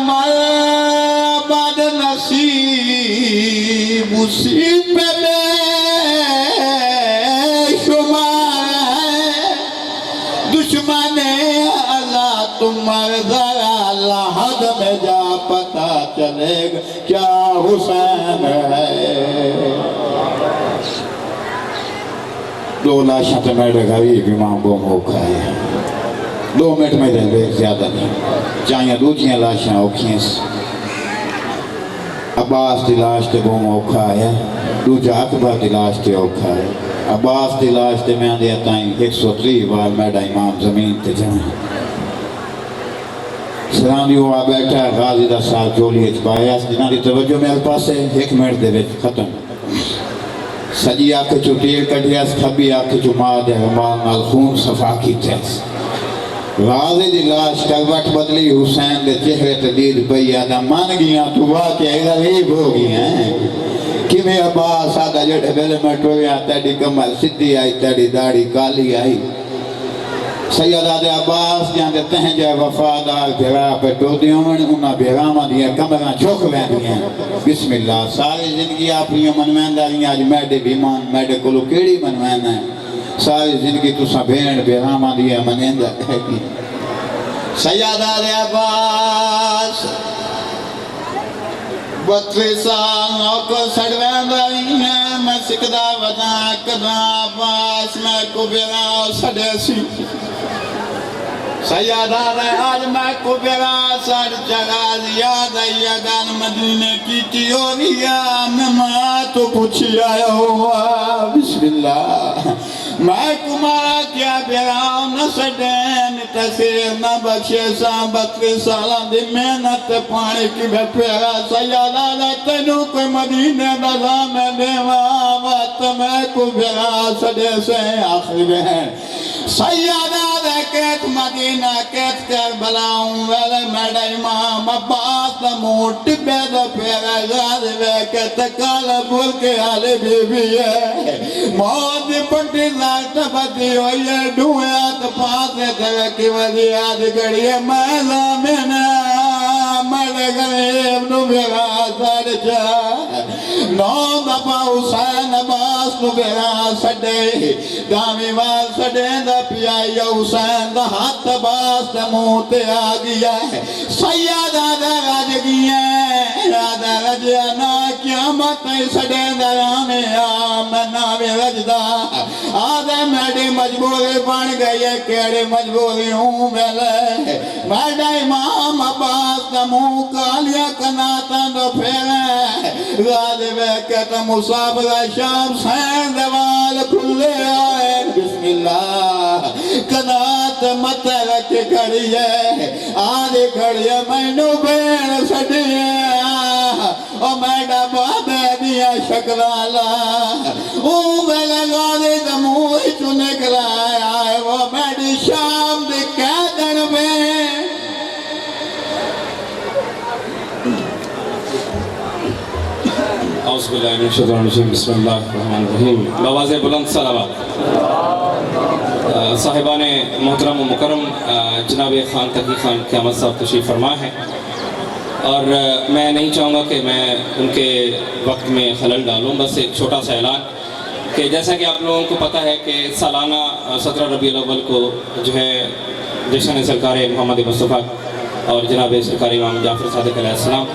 عمر بد نصیب اسی پہ بے شمار ہے دشمن اللہ تمہار ذرا لحد میں جا پتا چلے گا کیا حسین ہے دو لاشاں تو میرے غریب امام بوم ہو کھائے 2 منٹ میں رہ گئے زیادہ نہیں چاہیے دوجیاں لاشاں اوکھیں عباس دی لاش تے بوم اوکھا ہے دوجا اکبر دی لاش تے اوکھا ہے عباس دی لاش تے میں دیا تائیں 130 بار میڈا امام زمین تے جائیں سرانی ہوا بیٹھا ہے غازی دا ساتھ جولی اچبایا جنہاں دی توجہ میرے پاس ہے 1 منٹ دے وچ ختم سجی آکھ چو تیر کٹیاس کھبی آکھ چو ماں دے ہمال نال خون صفا کی تیس غازی دی لاش کروٹ بدلی حسین دے چہرے تدید پئی آدھا مان گیا تو واقعی غریب ہو گئی ہیں کہ میں عباس آدھا جڑے بیلے میں ٹویا تیڑی کمر سدھی آئی تیڑی داڑی کالی آئی سیدہ دے عباس جہاں دے تہیں جائے وفادار بھیرا پہ ٹو دیوں انہاں بھیرامہ دیا کمرہ چوک لین دیا بسم اللہ ساری زندگی آپ یہ منوین داری آج میڈے بیمان میڈے کلو کیڑی منوین ہے ساری زندگی تُسا بھیڑ بھیرامہ دیا منین دا ہے کی سیدہ دے عباس 32 سالوں کو سڑوین داری ہیں میں سکدہ ودا کدہ عباس میں کو بھیراؤ سڑے سی سیدہ دے آج میں کو بھیرا سڑ چگاز یاد ایگان مدینے کی تیوریا میں ماں تو پوچھی آیا ہوا بسم اللہ میں کمارا کیا بھیراؤ نہ سڑین تخیر نہ بخشے ساں 32 سالہ دی محنت پانے کی بے پیرا سیدہ دے تینو کوئی مدینے دزا میں دیوا وقت میں کو بھیرا سڑے سے آخر ہے سیدہ دے کہت مدینہ کہت کربلاؤں ویلے میڈا امام عباس موٹ بید پیرا غازی وے کہت کال بھول کے آلے بی بی ہے موت پنٹی زاکت بدی ہوئی ہے ڈویات پاسے ترکی وزی آج گڑی ہے میلا مینا مڑے غریب نو بھیرا سڑ چا نو دفعہ حسین عباس نو بھیرا سڑے دامی وال سڑے دا پیائی حسین دا ہاتھ عباس دا موتے آگیا ہے سیدہ دا رج گیا ہے یادہ رجیا نا قیامت سڑے دا رامی آمن نامی رجدہ آدھے میڈی مجبوری بن گئی ہے کیڑی مجبوری ہوں ملے میڈا امام عباس دا موں کالیا کناتا دو پھیرے غازی بے کہتا مصابرہ شام سین دوال کھلے آئے بسم اللہ کنات مت رکھ کھڑی ہے آدھی کھڑی ہے میں نو بین سڑی ہے او میڈا بابے دیا شکرالا میرے غازی دموئی چو نکلا آئے وہ میڈی شام دی قیدن میں اعوذ باللہ من الشیطان الرجیم بسم اللہ الرحمن الرحیم بواز بلند صلوات صاحبان محترم و مکرم جناب خان تقی خان قیامت صاحب تشریف فرما ہے اور میں نہیں چاہوں گا کہ میں ان کے وقت میں خلل ڈالوں بس ایک چھوٹا سا اعلان کہ جیسا کہ آپ لوگوں کو پتہ ہے کہ سالانہ 17 ربیع الاول کو جو ہے جشن سرکار محمد مصطفیٰ اور جناب سرکار امام جعفر صادق علیہ السلام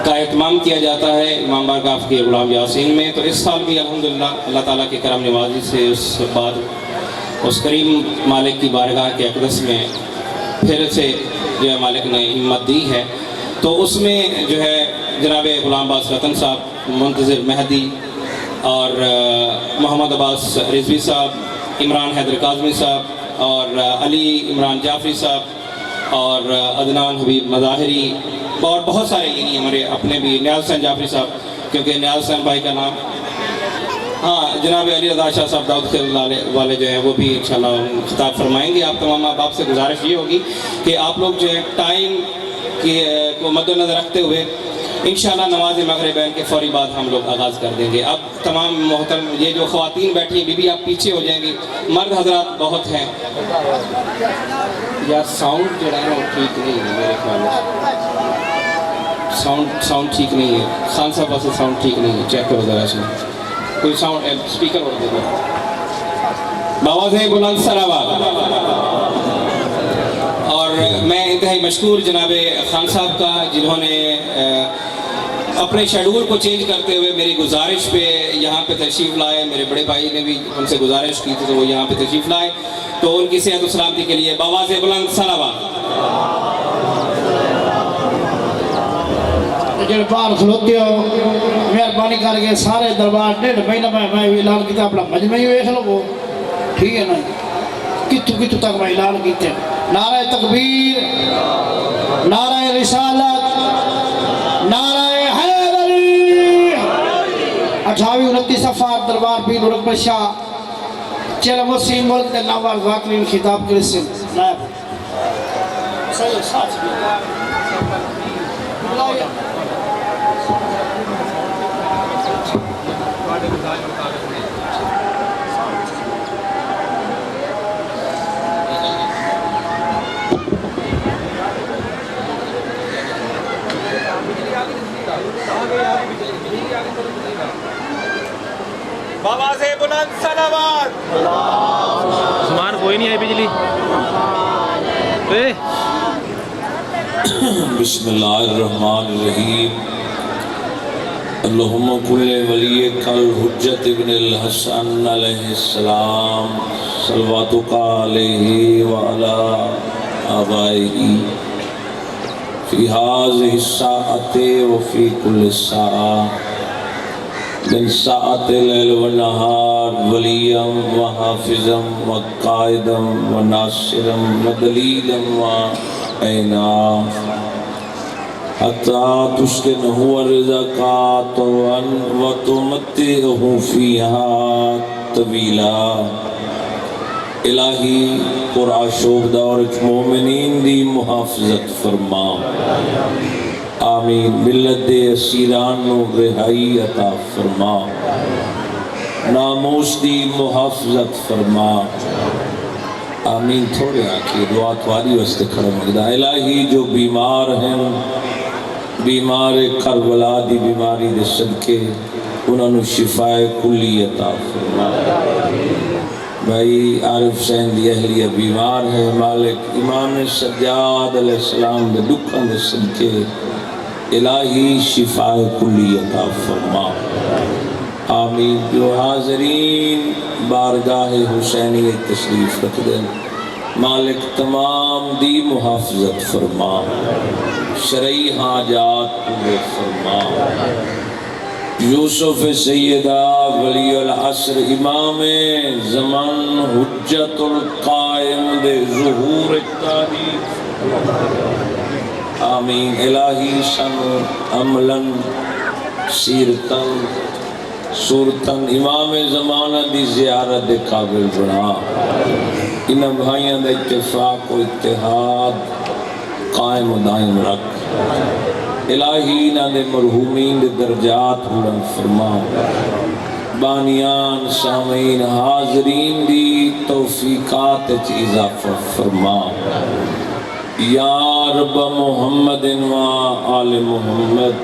کا اہتمام کیا جاتا ہے امام بارگاہ کے غلام یاسین میں تو اس سال بھی الحمدللہ اللہ تعالیٰ کی کرم نوازی سے اس بعد اس کریم مالک کی بارگاہ کے اقدس میں پھر سے جو ہے مالک نے ہمت دی ہے تو اس میں جو ہے جناب غلام عباس رتن صاحب منتظر مہدی اور محمد عباس رضوی صاحب عمران حیدر کاظمی صاحب اور علی عمران جعفری صاحب اور عدنان حبیب مظاہری اور بہت سارے یعنی ہمارے اپنے بھی نیاز حسین جعفری صاحب کیونکہ نیاز حسین بھائی کا نام جناب علی رضا شاہ صاحب داؤد خیل والے جو ہیں وہ بھی انشاءاللہ خطاب فرمائیں گے آپ تمام آپ سے گزارش یہ ہوگی کہ آپ لوگ جو ہے ٹائم کو مد نظر رکھتے ہوئے انشاءاللہ نماز مغربین کے فوری بعد ہم لوگ آغاز کر دیں گے. اب تمام محترم یہ جو خواتین بیٹھی ہیں بی بی آپ پیچھے ہو جائیں گی, مرد حضرات بہت ہیں. یا ساؤنڈ جو ہے وہ ٹھیک نہیں ہے میرے خیال میں, ساؤنڈ ٹھیک نہیں ہے. خان صاحب پاس ساؤنڈ ٹھیک نہیں ہے, چیک کرو ذرا اس میں کوئی ساؤنڈ اسپیکر اور دے دو. بابا سے بلند سلامات. اور میں انتہائی مشکور جناب خان صاحب کا جنہوں نے اپنے شیڈول کو چینج کرتے ہوئے میری گزارش پہ یہاں پہ تشریف لائے. میرے بڑے بھائی نے بھی ان سے گزارش کی تھی تو وہ یہاں پہ تشریف لائے, تو ان کی صحت و سلامتی کے لیے بابا سے بلند سلامات. جڑے باہر کھلوتے ہو مہربانی کر کے سارے دربار 1.5 مہینہ میں اعلان کیا اپنا مجمع ہی ویکھ لو, ٹھیک ہے نا, کتوں تک میں اعلان کیتے. نعرہ تکبیر, نعرہ رسالت, نعرہ حیدری. 28-29 صفحات دربار پیر نورکمل شاہ چل مسیم ملک کے نامور ذاکرین خطاب کے رسم نائب صحیح ساتھ بابا سے بلند سلامات. سامان کوئی نہیں ہے بجلی. بسم اللہ الرحمن الرحیم. اللہم کل ولیک الحجت ابن الحسن علیہ السلام صلواتک علیہ وعلا آبائہ فی هذه الساعة وفی کل ساعة من ساعة الليل والنهار وليا وحافظا وقائدا وناصرا ودليلا وعينا حتى تسكنه الرزقات وتمتعه فيها طويلا. الہی قرآن شوق دور مومنین دی محافظت فرما. آمین. ملت دے اسیران نو رہائی عطا فرما, ناموس دی محافظت فرما. آمین. تھوڑے آنکھیں دعا تواری واسطے کھڑا مگدہ. الہی جو بیمار ہیں, بیمار کربلا دی بیماری دے صدقے انہوں نے شفاء کلی عطا فرما. بھائی عارف حسین دی اہلیہ بیمار ہے, مالک امام سجاد علیہ السلام دے دکھاں دے صدقے الہی شفاء کلی عطا فرما. آمین. جو حاضرین بارگاہ حسینی تشریف رکھ دیں, مالک تمام دی محافظت فرما, شرعی حاجات پورے فرما. یوسف سیدہ ولی العصر امام زمان حجت القائم دے ظہور تاریخ. آمین. الہی سن عملاً سیرتاً صورتاً امام زمانہ دی زیارت دے قابل بنا. انہاں بھائیاں دے اتفاق و اتحاد قائم و دائم رکھ. الہی نہ دے مرحومین دے درجات بلند فرما. بانیان سامعین حاضرین دی توفیقات اضافہ فرما. یا رب محمد و آل محمد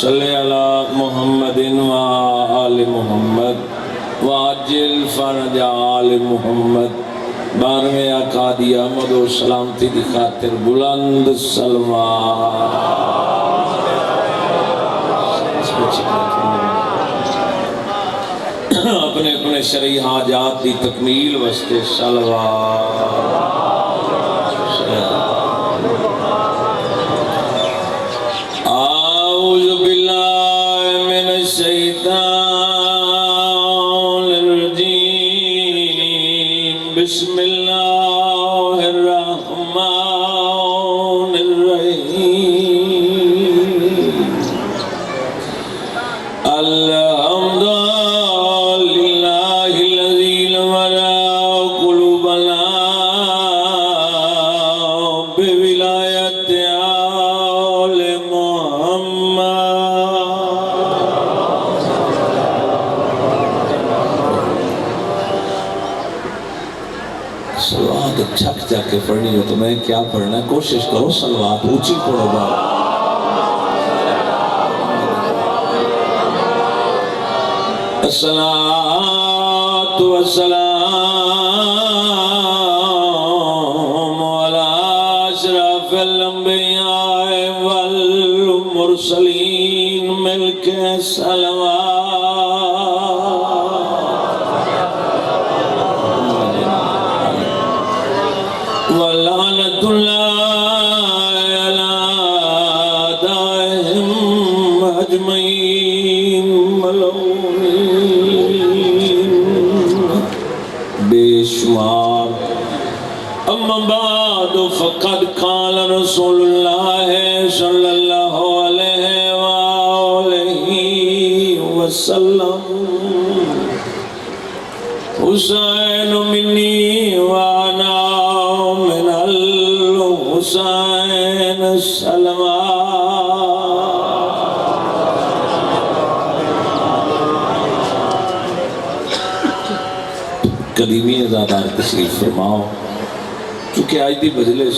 صلی علی محمد و آل محمد واجل فرج آل محمد. 12ویں آقا دی آمد و سلامتی دی خاطر بلند سلوات. اپنے اپنے شرعی حاجات دی تکمیل واسطے سلوات. اعوذ باللہ من الشیطان الرجیم. بسم اللہ الرحمن الرحیم. الحمد للہ الذی ورا قلوبنا بولایت آل محمد تو جھک جا کے پڑھنی ہو تو میں کیا پڑھنا ہے؟ کوشش کرو صلوات اونچی پڑھو گا. الصلاۃ والسلام علی اشرف الانبیاء والمرسلین مل کے صلوات ولعنۃ اللہ علی اعدائہم اجمعین ملعونین بے شمار. اما بعد فقد قال رسول اللہ صلی اللہ علیہ وآلہ وسلم حسین منی وانا من الحسین سلوات. قدیمی ازادار تشریف فرماؤ. چونکہ آج دی مجلس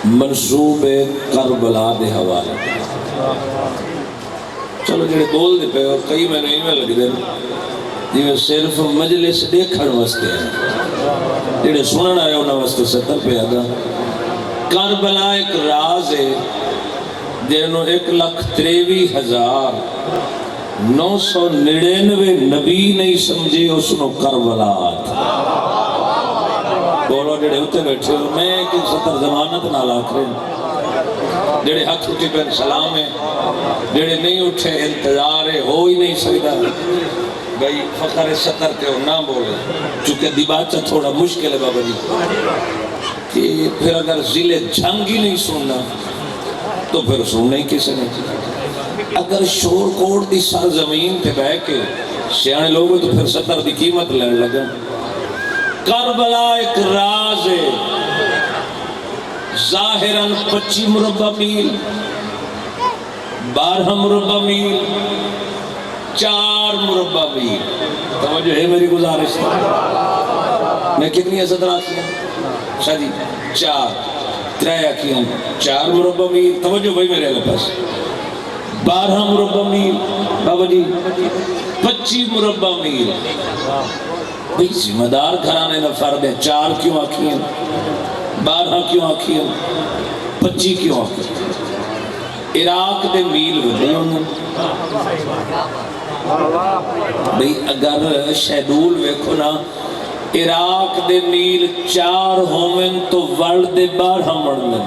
منصوب کربلا دے حوالے چلو جڑے بول دے پہ اور کئی میں نہیں میں لگ دے جی صرف مجلس دیکھن واسطے ہیں جڑے سنن آئے انہاں واسطے 70 پہ آگا. کربلا ایک راز ہے جنہوں 1,93,999 نبی نہیں سمجھے اس نو کربلا تھا. بولو جڑے ہوتے بیٹھے ہو میں کہ 70 ضمانت نہ لاکھرے جڑے حق اٹھی پہ سلام ہے جڑے نہیں اٹھے انتظار ہے ہو ہی نہیں سکتا بھئی فخر 70 کے ہو نہ بولے چونکہ دیباچہ تھوڑا مشکل ہے بابا جی کہ پھر اگر ضلع جھنگ ہی نہیں سننا تو پھر سننا ہی کسے نہیں. اگر شور کوٹ دی سرزمین پہ بہ کے سیانے لوگ تو پھر 70 دی قیمت لینے لگا. کربلا ایک راز ہے ظاہراً 25 مربع میل 12 مربع میل 4 مربع میل. توجہ ہے میری گزارش میں کتنی عزت رکھتی ہوں شاہ جی 4 3 کی ہوں 4 مربع میل. توجہ بھائی میرے پاس 12 مربع میل بابا جی 25 مربع میل. بھئی ذمہ دار گھرانے نہ فرد ہے 4 کیوں آکھی ہیں 12 کیوں آکھی ہیں 25 کیوں آکھی ہیں. عراق دے میل ہوتے ہیں بھئی اگر شیڈول ویکھو نا عراق دے میل 4 ہومن تو ورد دے 12 مڑنے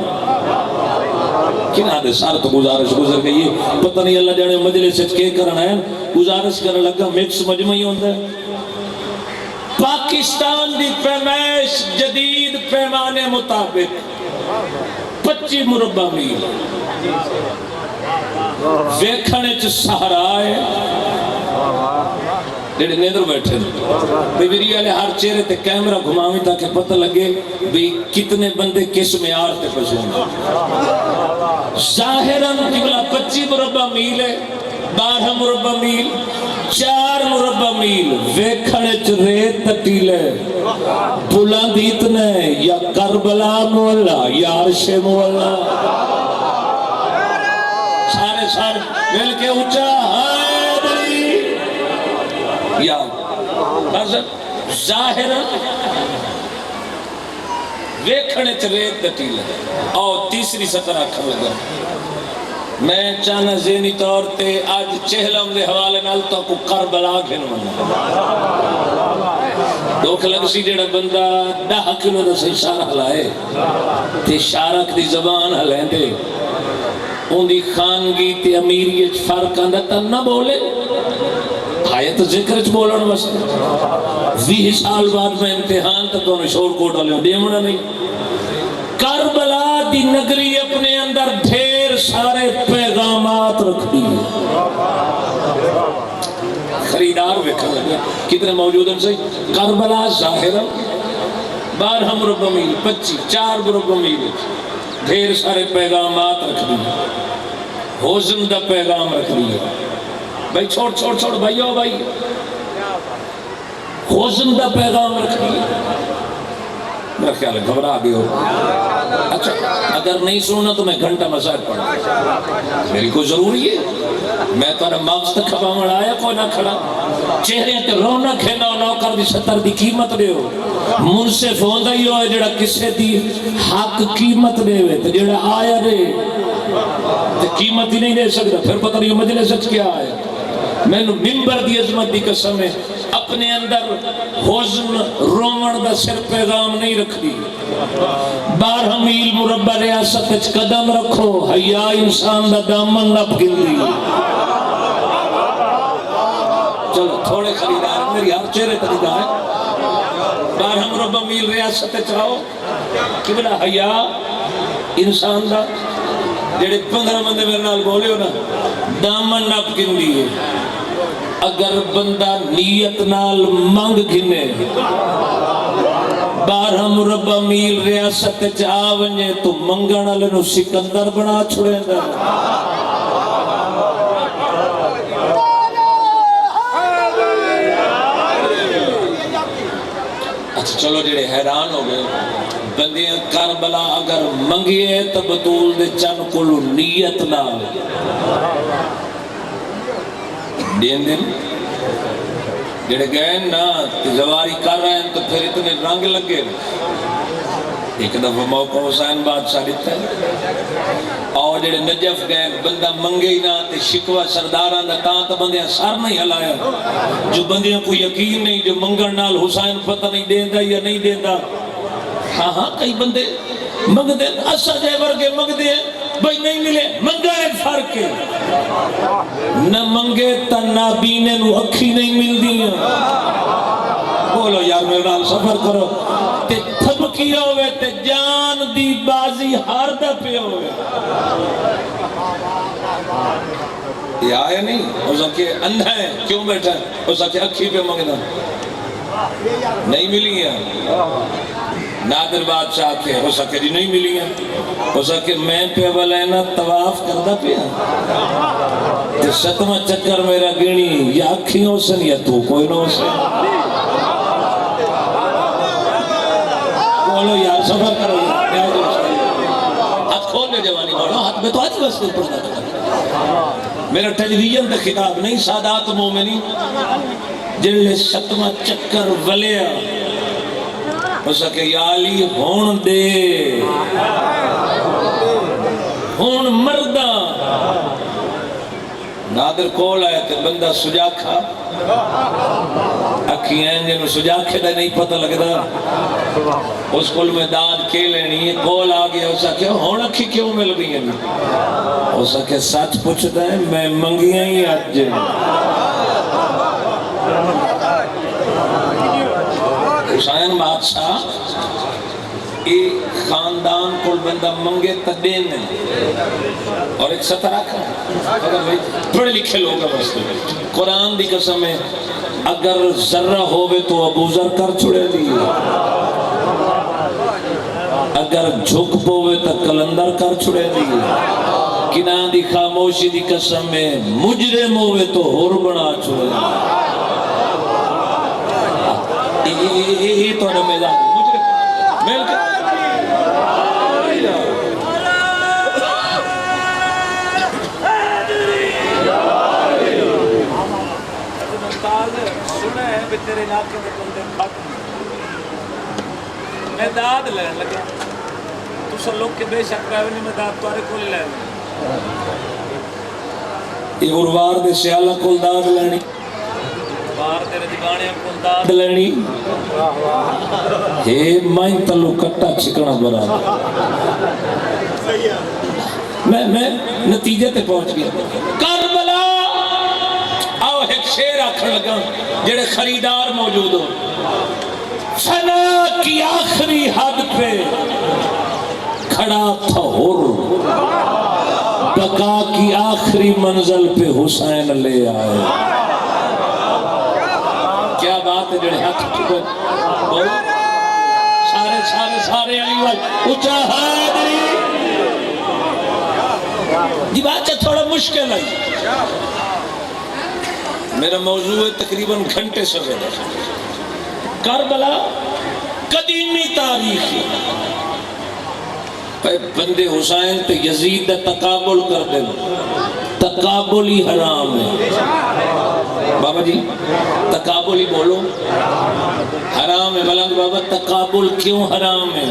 کنہ دے سار تو گزارش گزر گئی ہے پتہ نہیں اللہ جانے مجلس سے کے کرنا ہے گزارش کرنے لگا مکس مجمعی ہوندہ ہے. پاکستان دی پیمائش جدید پیمانے مطابق 25 مربع میل ویکھنے چ سہارا ہے جڑے نیدر بیٹھے بھئی میری والے ہر چہرے تے کیمرہ گھماویں تاکہ پتہ لگے بھی کتنے بندے کس معیار تے پسند. ظاہراً قبلہ 25 مربع میل ہے 12 مربع میل 4 مربع میل ویکھنے چ ریت تٹیلے بلند اتنے یا کربلا مولا یا عرش مولا سارے مل کے اونچا حیدری یا ظاہرہ ویکھنے چ ریت تٹیلے. اور تیسری سطر آکھر لگا میں چاہنا ذہنی طور تے آج چہلم دے حوالے نال تو کو کربلا گھن منا دوکھ لگ سی جڑا بندہ 10 کلو دا سے اشارہ ہلائے تے شارک دی زبان ہلائیں دے ان دی خانگی تے امیریت فرق آندہ تا نہ بولے آیت ذکر چ بولن واسطے 20 سال بعد میں امتحان تک انہیں شور کوٹ والے دیمنا نہیں. کربلا دی نگری اپنے اندر ڈھیر سارے پیغامات رکھ دی خریدار ویکھا لگا کتنے موجود ہیں صحیح. کربلا ظاہرہ 12 مربع میل 25 4 مربع میل ڈھیر سارے پیغامات رکھ دی حزن دا پیغام رکھ دی. بھائی چھوڑ بھائی ہو بھائی حزن دا پیغام رکھ دی میرا خیال ہے گھبرا گئے ہو. اچھا اگر نہیں سننا تو میں گھنٹہ مسائل پڑھا, میری کوئی ضروری ہے؟ میں تو مغز تک کھپاون آیا کوئی نہ کھڑا. چہرے تے رونق ہے نہ نوکر دی 70 دی قیمت دے ہو. منصف ہوندا ہی ہو جڑا کسے دی حق قیمت دے وے تے جڑا آیا دے تے قیمت ہی نہیں دے سکتا. پھر پتہ نہیں مجلس وچ کیا ہے. میں نو منبر دی عظمت دی قسم ہے اپنے اندر حزن رومن دا صرف پیغام نہیں رکھ دی. 12 میل مربع ریاست وچ قدم رکھو, حیا انسان دا دامن نہ پگندی. چلو تھوڑے خریدار میری ہر چہرے تے نگاہ ہے. 12 مربع میل ریاست وچ آؤ کہ بلا حیا انسان دا جڑے 15 بندے میرے نال بولے ہو نا دامن نہ پگندی ہے. اگر بندہ نیت نال منگ گھنے 12 مربع میل ریاست چاہ ونجے تو منگن والے نو سکندر بنا چھڑے گا. اچھا چلو جڑے حیران ہو گئے بندیاں کربلا اگر منگیے تو بطول دے چن کلو نیت نال دین دن جڑے گئے نا زواری کر رہے ہیں تو پھر اتنے رنگ لگے. ایک دفعہ موقع حسین بادشاہ دیتا ہے اور جڑے نجف گئے بندہ منگے ہی نہ تے شکوہ سرداران دا تاں تو بندیاں سر نہیں ہلایا. جو بندیاں کو یقین نہیں جو منگن نال حسین پتہ نہیں دیندہ یا نہیں دیندہ. ہاں ہاں کئی بندے منگ دے اسا جے ورگے منگ دے بھائی نہیں ملے منگانے فرق ہے. نہ منگے تا نابینے نو اکھی نہیں مل دیا. بولو یار میرے نال سفر کرو تے تھمکی ہوئے تے جان دی بازی ہار دا پہ ہوئے. یہ آیا نہیں ہو سکے اندھا ہے کیوں بیٹھا ہے, ہو سکے اکھی پہ منگنا نہیں ملی ہے. نادر بادشاہ کے ہو سکے جی نہیں ملی ہیں. ہو سکے میں پہ ولینا طواف کردہ پیا تے 7واں چکر میرا گنی یا اکھیوں سے یا تو کوئی نہ سے. بولو یار سفر کرو ہاتھ کھول لے جوانی بولو ہاتھ میں تو آج بس نہیں پڑھتا کرتا. میرا ٹیلی ویژن کا خطاب نہیں سادات مومنی جنہے 7واں چکر ولیا ہو سکے یا علی ہون دے ہون مردہ. نادر کول آئے تے بندہ سجا کھا اکھیاں جنہوں سجا کھے دا نہیں پتہ لگتا. اس کول میں داد کے لینی کول آگیا ہو سکے ہون اکھی کیوں مل گئی ہیں. ہو سکے سچ پوچھتا ہے میں منگیاں ہی آج حسین بادشاہ ایک خاندان کو بندہ منگے تدین اور ایک سطر آکھا پڑھے لکھے لوگ بس قرآن دی قسم ہے اگر ذرہ ہوئے تو ابو ذر کر چھڑے دی, اگر جھک پوے تو کلندر کر چھڑے دی. کنان دی خاموشی دی قسم ہے مجرم ہوئے تو ہور بنا چھڑے دی. یہ تو نے میدان مجرم مل کے سنا ہے بھی تیرے علاقے میں بندے ختم میں داد لین لگا تو سن لوگ کے بے شک پہ نہیں میں داد توارے کو لے لین. یہ اروار دے سیالہ کل داد لینی بار تیرے دیوانے کو داد لینی ہے مائن تلو کٹا چکنا برا. میں نتیجے تے پہنچ گیا. کربلا آؤ ایک شیر آکھر لگا جڑے خریدار موجود ہو. فنا کی آخری حد پہ کھڑا تھا حر, بقا کی آخری منزل پہ حسین لے آئے. کیا بات ہے جڑے ہاتھ چکے سارے سارے سارے علی واج اچھا حیدری یہ بات ہے تھوڑا مشکل ہے. میرا موضوع ہے تقریباً گھنٹے سے زیادہ. کربلا قدیمی تاریخ بندے حسین تے یزید دا تقابل کر دیں، تقابل ہی حرام ہے بابا جی، تقابل ہی بولو حرام ہے۔ ملنگ بابا تقابل کیوں حرام ہے؟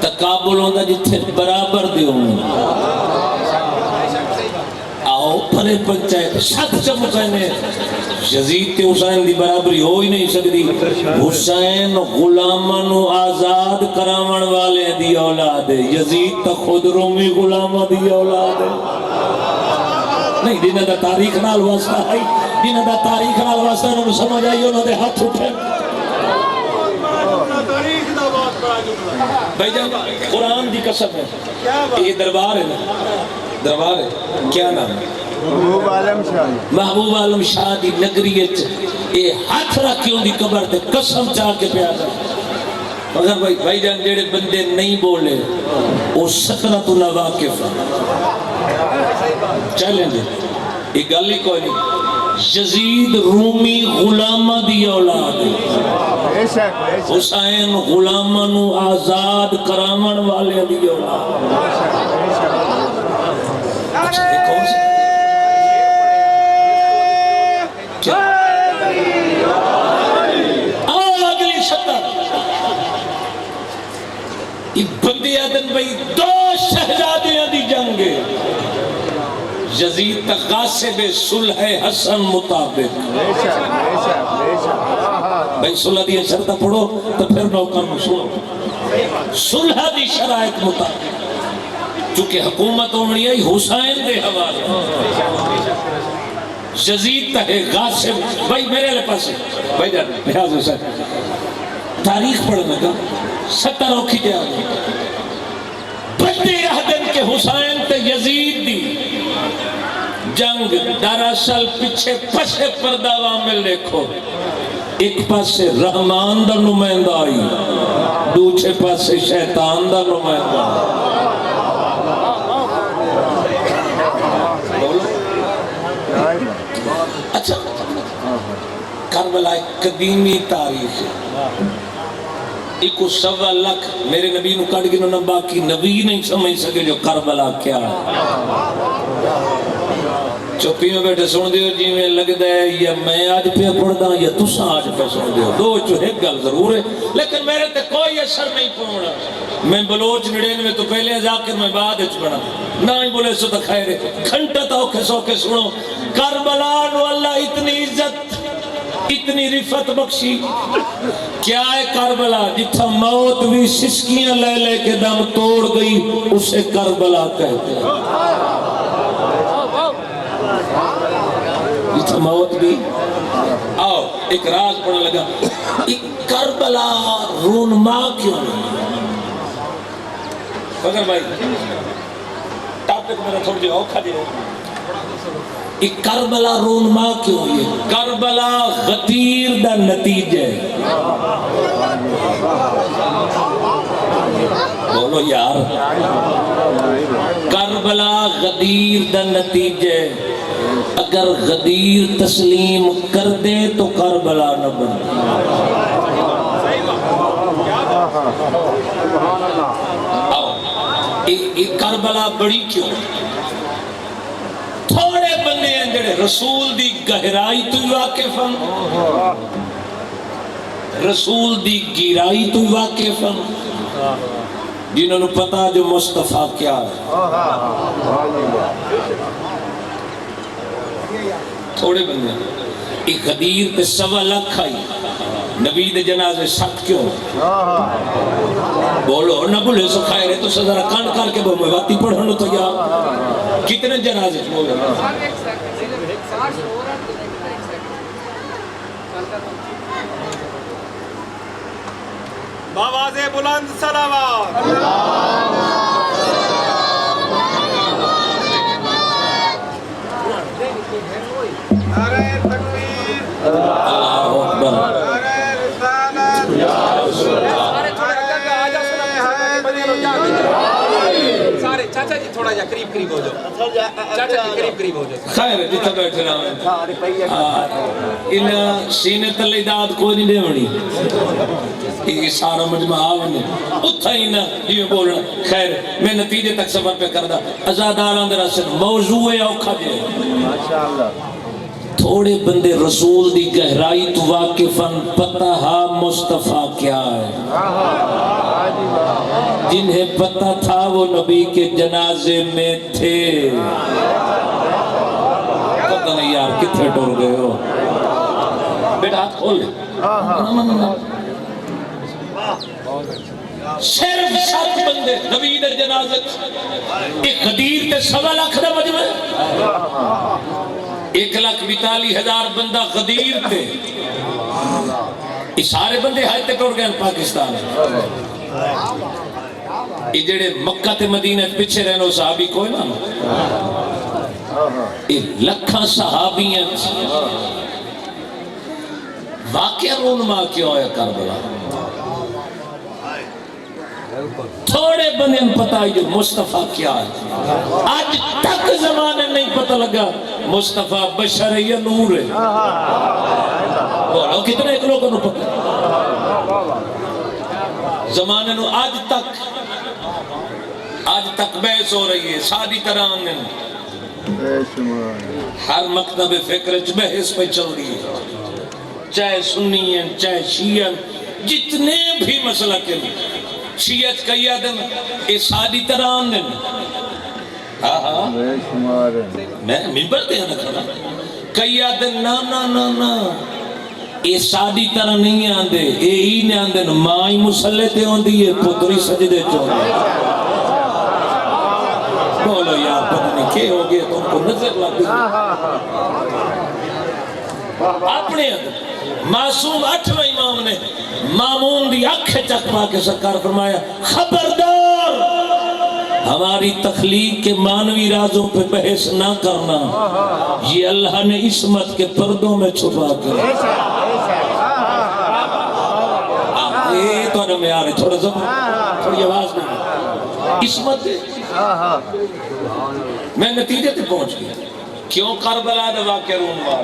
تقابل ہوتا جتھے برابر دے ہوں، آؤ پھرے پنچایت ساتھ چمکانے یزید تے حسین دی برابری ہو ہی نہیں سکتی۔ حسین غلامن آزاد کرامن والے دی اولاد ہے، یزید تا خود رومی غلامہ دی اولاد ہے۔ نہیں جنہ دا تاریخ نال واسطہ ہے، جنہ دا تاریخ نال واسطہ انہوں سمجھ آئی انہوں دے ہاتھ اٹھے۔ بھائی جان قرآن دی قسم ہے، یہ دربار ہے نا، دربار ہے، کیا نام ہے؟ محبوب عالم شاہ، محبوب عالم شاہ دی نگریت اے ہاتھ رکھیوں دی قبر تے قسم چاہ کے پیازا۔ مگر بھائی جان جیڑے بندے نہیں بولے وہ سکنت نہ واقف چلیں دے، ایک گل ہی کوئی نہیں۔ یزید رومی غلامہ دی اولاد ہے، حسین غلامہ نو آزاد کرامن والے دی اولاد۔ اچھا ایک کون سے اگلی سطح بندی آدن بھئی دو شہزادیاں دی جنگ یزید تک غاصب صلح حسن مطابق بھئی صلح دی شرطہ پڑھو تو پھر نوکر مسلم صلح دی شرائط مطابق چونکہ حکومت ہومنی ہے حسین دے حوالے یزید تک غاصب بھئی میرے لئے پاس ہے بھئی جان لحاظ حسین تاریخ پڑھنے کا 70 روکھی دے آگے بڑے عہدن کے حسین تے یزید دی جنگ دراصل پیچھے پسے پردہ وامل دیکھو، ایک پاسے رحمان دا نمائندہ آئی، دوسرے پاسے شیطان دا نمائندہ اچھا کربلا ایک قدیمی تاریخ ہے، ایک سوا لکھ میرے نبی نو کٹ گنو نہ باقی نبی نہیں سمجھ سکے جو کربلا کیا ہے۔ چوپی میں بیٹھے سن دیو جی میں لگ دے یا میں آج پہ پڑھدا یا تساں آج پہ سن دیو، دو چو ایک گل ضرور ہے لیکن میرے تے کوئی اثر نہیں پڑھنا۔ میں بلوچ 99 تو پہلے ذاکر میں بعد اچ بنا نہ ہی بولے سو تو خیر ہے، گھنٹہ تا اوکھے سوکے سنو کربلا نو اللہ اتنی عزت اتنی رفت بخشی، کیا ہے کربلا جتھا موت بھی سسکیاں لے لے کے دم توڑ گئی اسے کربلا کہتے ہیں، جتھا موت بھی آؤ ایک راز پڑھنے لگا ایک کربلا رونما کیوں نہیں؟ فکر بھائی ٹاپک میرا تھوڑ جی اوکھا دے ایک کربلا رونما کیوں یہ کربلا غدیر دا نتیجہ بولو یار کربلا غدیر دا نتیجہ اگر غدیر تسلیم کر دے تو کربلا نہ بن ایک کربلا بڑی کیوں تھوڑے بندے ہیں جڑے رسول دی گہرائی تو واقف ہیں، رسول دی گہرائی تو واقف ہیں، جنہوں نے پتا جو مصطفیٰ کیا ہے، تھوڑے بندے ہیں۔ ایک غدیر تے سوا لکھ آئی نبی دے جنازے سخت کیوں بولو نہ بولے سو خیر ہے تو ذرا کان کر کے میں باتی پڑھنو تو یا کتنے جنازے بولو باواز بلند صلوات نعرہ تکبیر اللہ اکبر نعرہ رسالت یا رسول اللہ سارے چاچا جی تھوڑا جا قریب قریب ہو جاؤ چاچا قریب قریب ہو جاؤ خیر جتنا بیٹھے رہا ان سینے تلے داد کوئی نہیں دیونی یہ سارا مجمع آونے اتھا ہی نا یہ بولنا خیر میں نتیجے تک سفر پہ کردہ ازاداران در اصل موضوع ہے اوکھا جائے تھوڑے بندے رسول دی گہرائی تو واقفاً پتہ ہا مصطفیٰ کیا ہے جنہیں پتہ تھا وہ نبی کے جنازے میں تھے پتہ نہیں یار کتنے ٹور گئے ہو بیٹا ہاتھ کھول لے صرف 7 بندے نبی دے جنازے ایک غدیر تے 1.25 لاکھ دا مجمع 1,42,000 بندہ غدیر تے یہ سارے بندے ہائے تے ٹور گئے پاکستان یہ جڑے مکہ تے مدینہ پیچھے رہنو صحابی کوئی نہ یہ لکھاں صحابی ہیں واقعہ رونما کیوں ہے کربلا تھوڑے بندے ہم پتہ ہے جو مصطفیٰ کیا ہے آج تک زمانے نہیں پتہ لگا مصطفیٰ بشر ہے یا نور ہے بولو کتنے ایک لوگوں نے پتہ زمانے نو آج تک بحث ہو رہی ہے سادی طرح ہر مکتب فکر بحث پہ چل رہی ہے چاہے سنی ہیں چاہے شیعہ جتنے بھی مسئلہ کے لیے شیعت قیادن اے سادی طرح آندن میں ممبر دے نہ کھڑا قیادن نا اے سادی طرح نہیں آندے اے ہی نہیں آندن مائی مسلح تے ہوندی ہے پتری سجدے چوندے بولو یار پتہ نہیں کھے ہو گئے تم کو نظر لگ دی اپنے اندر معصوم 8واں امام نے مامون دی آنکھیں چکما کے سرکار فرمایا خبردار ہماری تخلیق کے مانوی رازوں پہ بحث نہ کرنا یہ اللہ نے عصمت کے پردوں میں چھپا کر یہ تو انہوں میں آ رہے تھوڑا زبان تھوڑی آواز نہیں عصمت میں نتیجے تے پہنچ گیا کیوں کربلا دا واقعہ رونما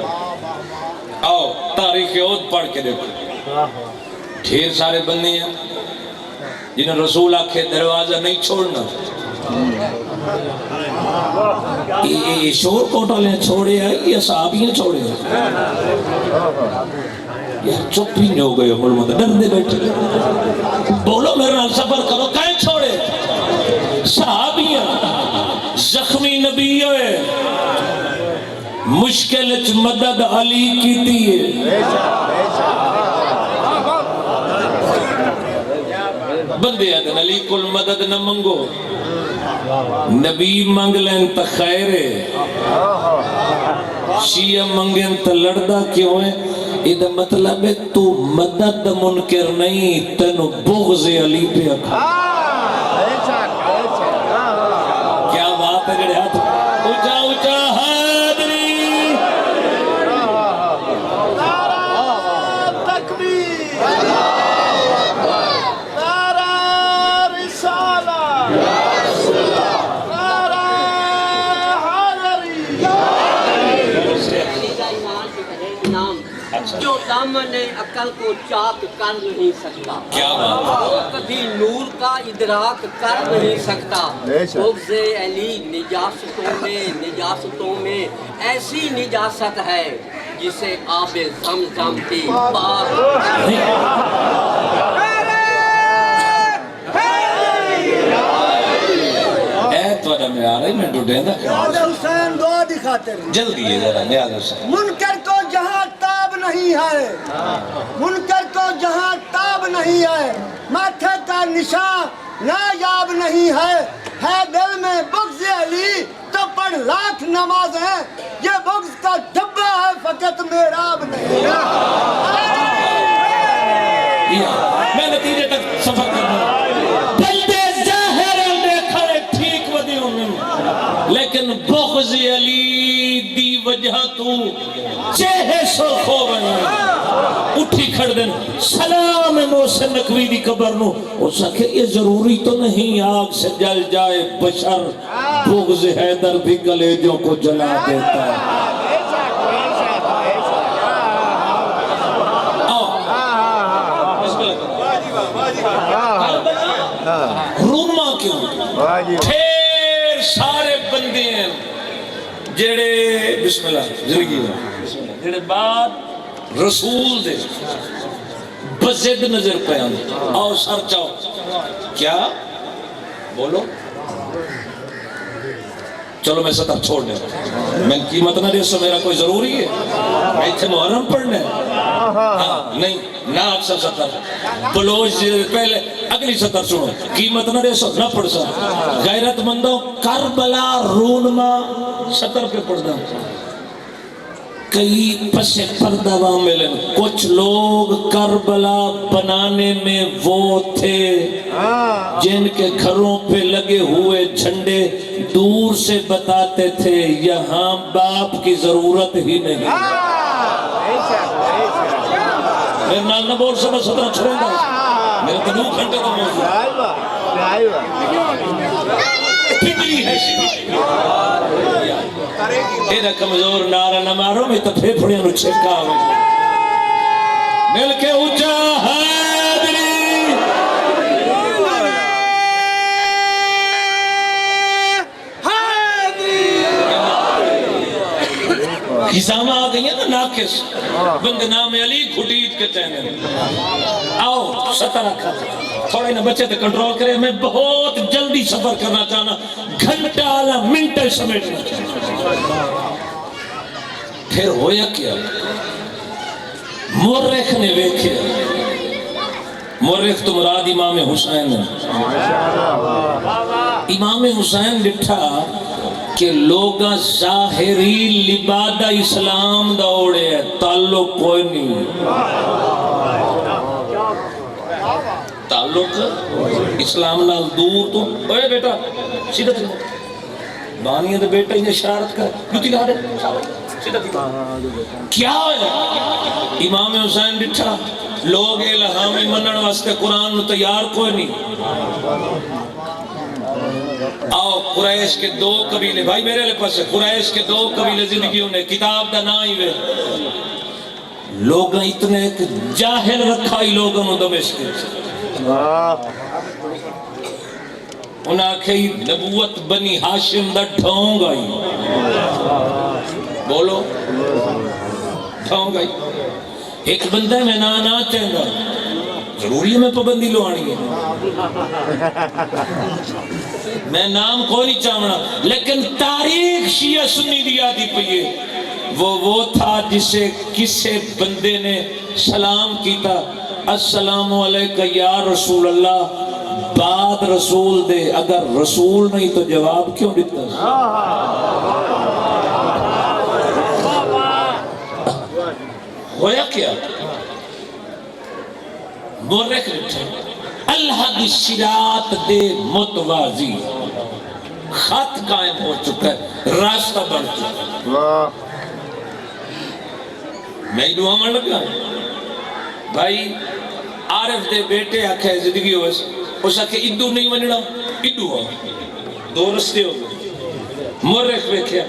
آؤ تاریخ عہد پڑھ کے دیکھو ڈھیر سارے بندے ہیں جنہیں رسول آکھے دروازہ نہیں چھوڑنا یہ شور کوٹالیں چھوڑے ہیں یہ صحابیاں چھوڑے ہیں یہ چپ ہی نہیں ہو گئے ملمت ڈردے بیٹھے بولو میرے نال سفر کرو کہیں چھوڑے صحابیاں زخمی نبی ہوئے مشکل مدد علی کی دیئے بندے آدھن علی کل مدد نہ منگو نبی منگ لیں تا خیرے شیعہ منگیں تا لڑدا کیوں ہے یہ مطلب ہے تو مدد منکر نہیں تنو بغض علی پہ اکھا کیا بات ہے گڑے ہاتھ اچھا اچھا حاضری جو دامن عقل کو چاک کر نہیں سکتا کیا بات وہ کبھی نور کا ادراک کر نہیں سکتا بغض علی نجاستوں میں ایسی نجاست ہے جسے آب زمزم کی پاک توڑا میں آ رہی میں ڈوٹے دا نیاز حسین دعا دکھاتے رہے جلدی ہے ذرا نیاز حسین منکر کو جہاں تاب نہیں ہے منکر کو جہاں تاب نہیں ہے ماتھے کا نشان نایاب نہیں ہے دل میں بغض علی تو پڑھ لاکھ نمازیں یہ بغض کا ڈبہ ہے فقط میراب نہیں میں نتیجے تک سفر کرنا لیکن بغض علی دی وجہ تو چہے سرخ ہو رہے ہیں اٹھی کھڑ دن سلام محسن نقوی دی قبر نو اس کہ یہ ضروری تو نہیں آگ سے جل جائے بشر بغض حیدر بھی کلیجوں کو جلا دیتا ہے. رونما کیوں پھر سارے بندے ہیں جڑے بسم اللہ زندگی جڑے بعد رسول دے بزد نظر پہ آؤ سر چاؤ کیا بولو چلو میں سطر چھوڑ دیں میں قیمت نہ دے سو میرا کوئی ضروری ہے میں اتھے محرم پڑھنے نہیں نہ اکثر سطر بلوچ پہلے اگلی سطر سنو قیمت نہ دے سو نہ پڑھ سا غیرت مندوں کربلا رونما سطر پہ پڑھ دا کئی پسے پردہ وامل ہیں کچھ لوگ کربلا بنانے میں وہ تھے جن کے گھروں پہ لگے ہوئے جھنڈے دور سے بتاتے تھے یہاں باپ کی ضرورت ہی نہیں. میرے نال نہ بول سب سترہ چھوڑیں گا میرے تو 2 گھنٹے کا موضوع فکری ہے ایدہ کمزور نارا نہ مارو میں تو پھیپھڑیاں نو چھکا ہو مل کے اچھا حیدری خزامہ آ گئی ہیں نا ناکس بند نام علی گھٹیت کے چینے آؤ سطر رکھا تھوڑا انہیں بچے تے کنٹرول کرے میں بہت جلدی سفر کرنا چاہنا گھنٹہ آلا منٹے سمیٹنا پھر ہویا کیا مورخ نے ویکھے مورخ تو مراد امام حسین ہے امام حسین لٹھا کہ لوگاں ظاہری لبادہ اسلام دوڑے ہیں تعلق کوئی نہیں تعلق اسلام نال دور تو اوے بیٹا سیدھا تھی بانی ہے تو بیٹا انہیں شرارت کر کیوں تھی لہا دے سیدھا تھی کیا ہے امام حسین بٹھا لوگ الہامی منن واسطے قرآن نو تیار کوئی نہیں آؤ قریش کے 2 قبیلے بھائی میرے لئے پاس ہے قریش کے 2 قبیلے زندگیوں نے کتاب دا نائی وے لوگاں اتنے ایک جاہل رکھا ہی لوگاں نو دمشق انہاں آکھیں نبوت بنی ہاشم دا ڈھونگ آئی بولو ڈھونگ آئی ایک بندہ میں نانا چاہتا ضروری ہے میں پابندی لوانی ہے میں نام کوئی نہیں چاہنا لیکن تاریخ شیعہ سنی دیا دی پئیے وہ تھا جسے کسے بندے نے سلام کیتا السلام علیکہ یا رسول اللہ بعد رسول دے اگر رسول نہیں تو جواب کیوں دیتا ہویا کیا مورخ لکھا اللہ دی صراط دے متوازی خط قائم ہو چکا ہے راستہ بن چکا میں ہی دعا من لگا بھائی عارف دے بیٹے آکھے زندگی ہو اس آکھے ادو نہیں مننا ادو ہو 2 رستے ہو گئے مورخ بیکھیا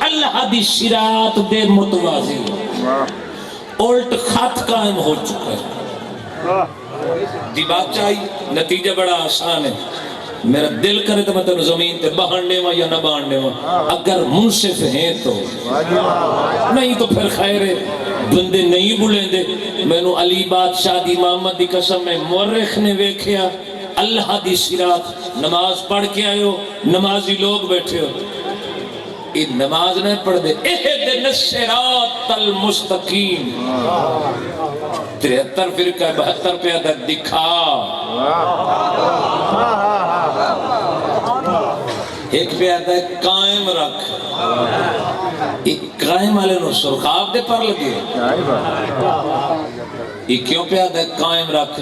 اللہ دی صراط دے متوازی الٹ خط قائم ہو چکا ہے دی بات چاہی نتیجہ بڑا آسان ہے میرا دل کرے تو میں تنو زمین تے بہاننے ہوا یا نہ بہاننے ہوا اگر منصف ہیں تو نہیں تو پھر خیر ہے بندے نہیں بلیں دے میں نو علی بادشاہ دی محمد دی قسم میں مورخ نے ویکھیا اللہ دی صراط نماز پڑھ کے آئے ہو نمازی لوگ بیٹھے ہو یہ نماز نہیں پڑھ دے اہدن الصراط المستقیم 73 فرقہ 72 پہ عدد دکھا ایک پہ عدد قائم رکھ ایک قائم والے نو سرخاب دے پر لگے ایک کیوں پہ عدد قائم رکھ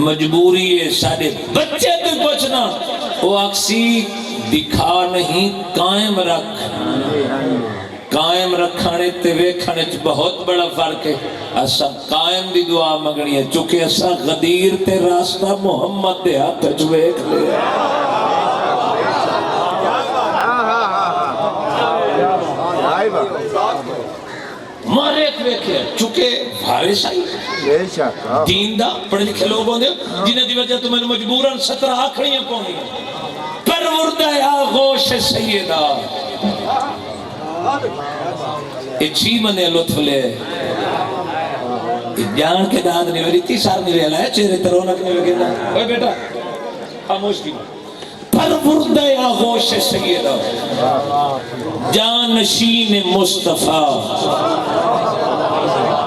مجبوری ہے سارے بچے تو پوچھنا وہ اکسی دکھا نہیں قائم رکھ قائم رکھانے تے ویکھانے چ بہت بڑا فرق ہے اسا قائم دی دعا منگنی ہے چونکہ اسا غدیر تے راستہ محمد دے ہاتھ وچ ویکھ لیا ہر ایک ویکھے چونکہ وارث آئی دین دا پڑھے لکھے لوگ ہوندے جنہیں دی وجہ تو میں مجبوراً 17 آکھڑیاں پہنی پروردہ آغوش سیدہ اچھی منے لطف لے جان کے داد نہیں میری 30 سال نہیں رہا ہے چہرے ترونک نہیں لگے نا اوہ بیٹا خاموش کی پروردہ آغوش سیدہ جانشین مصطفیٰ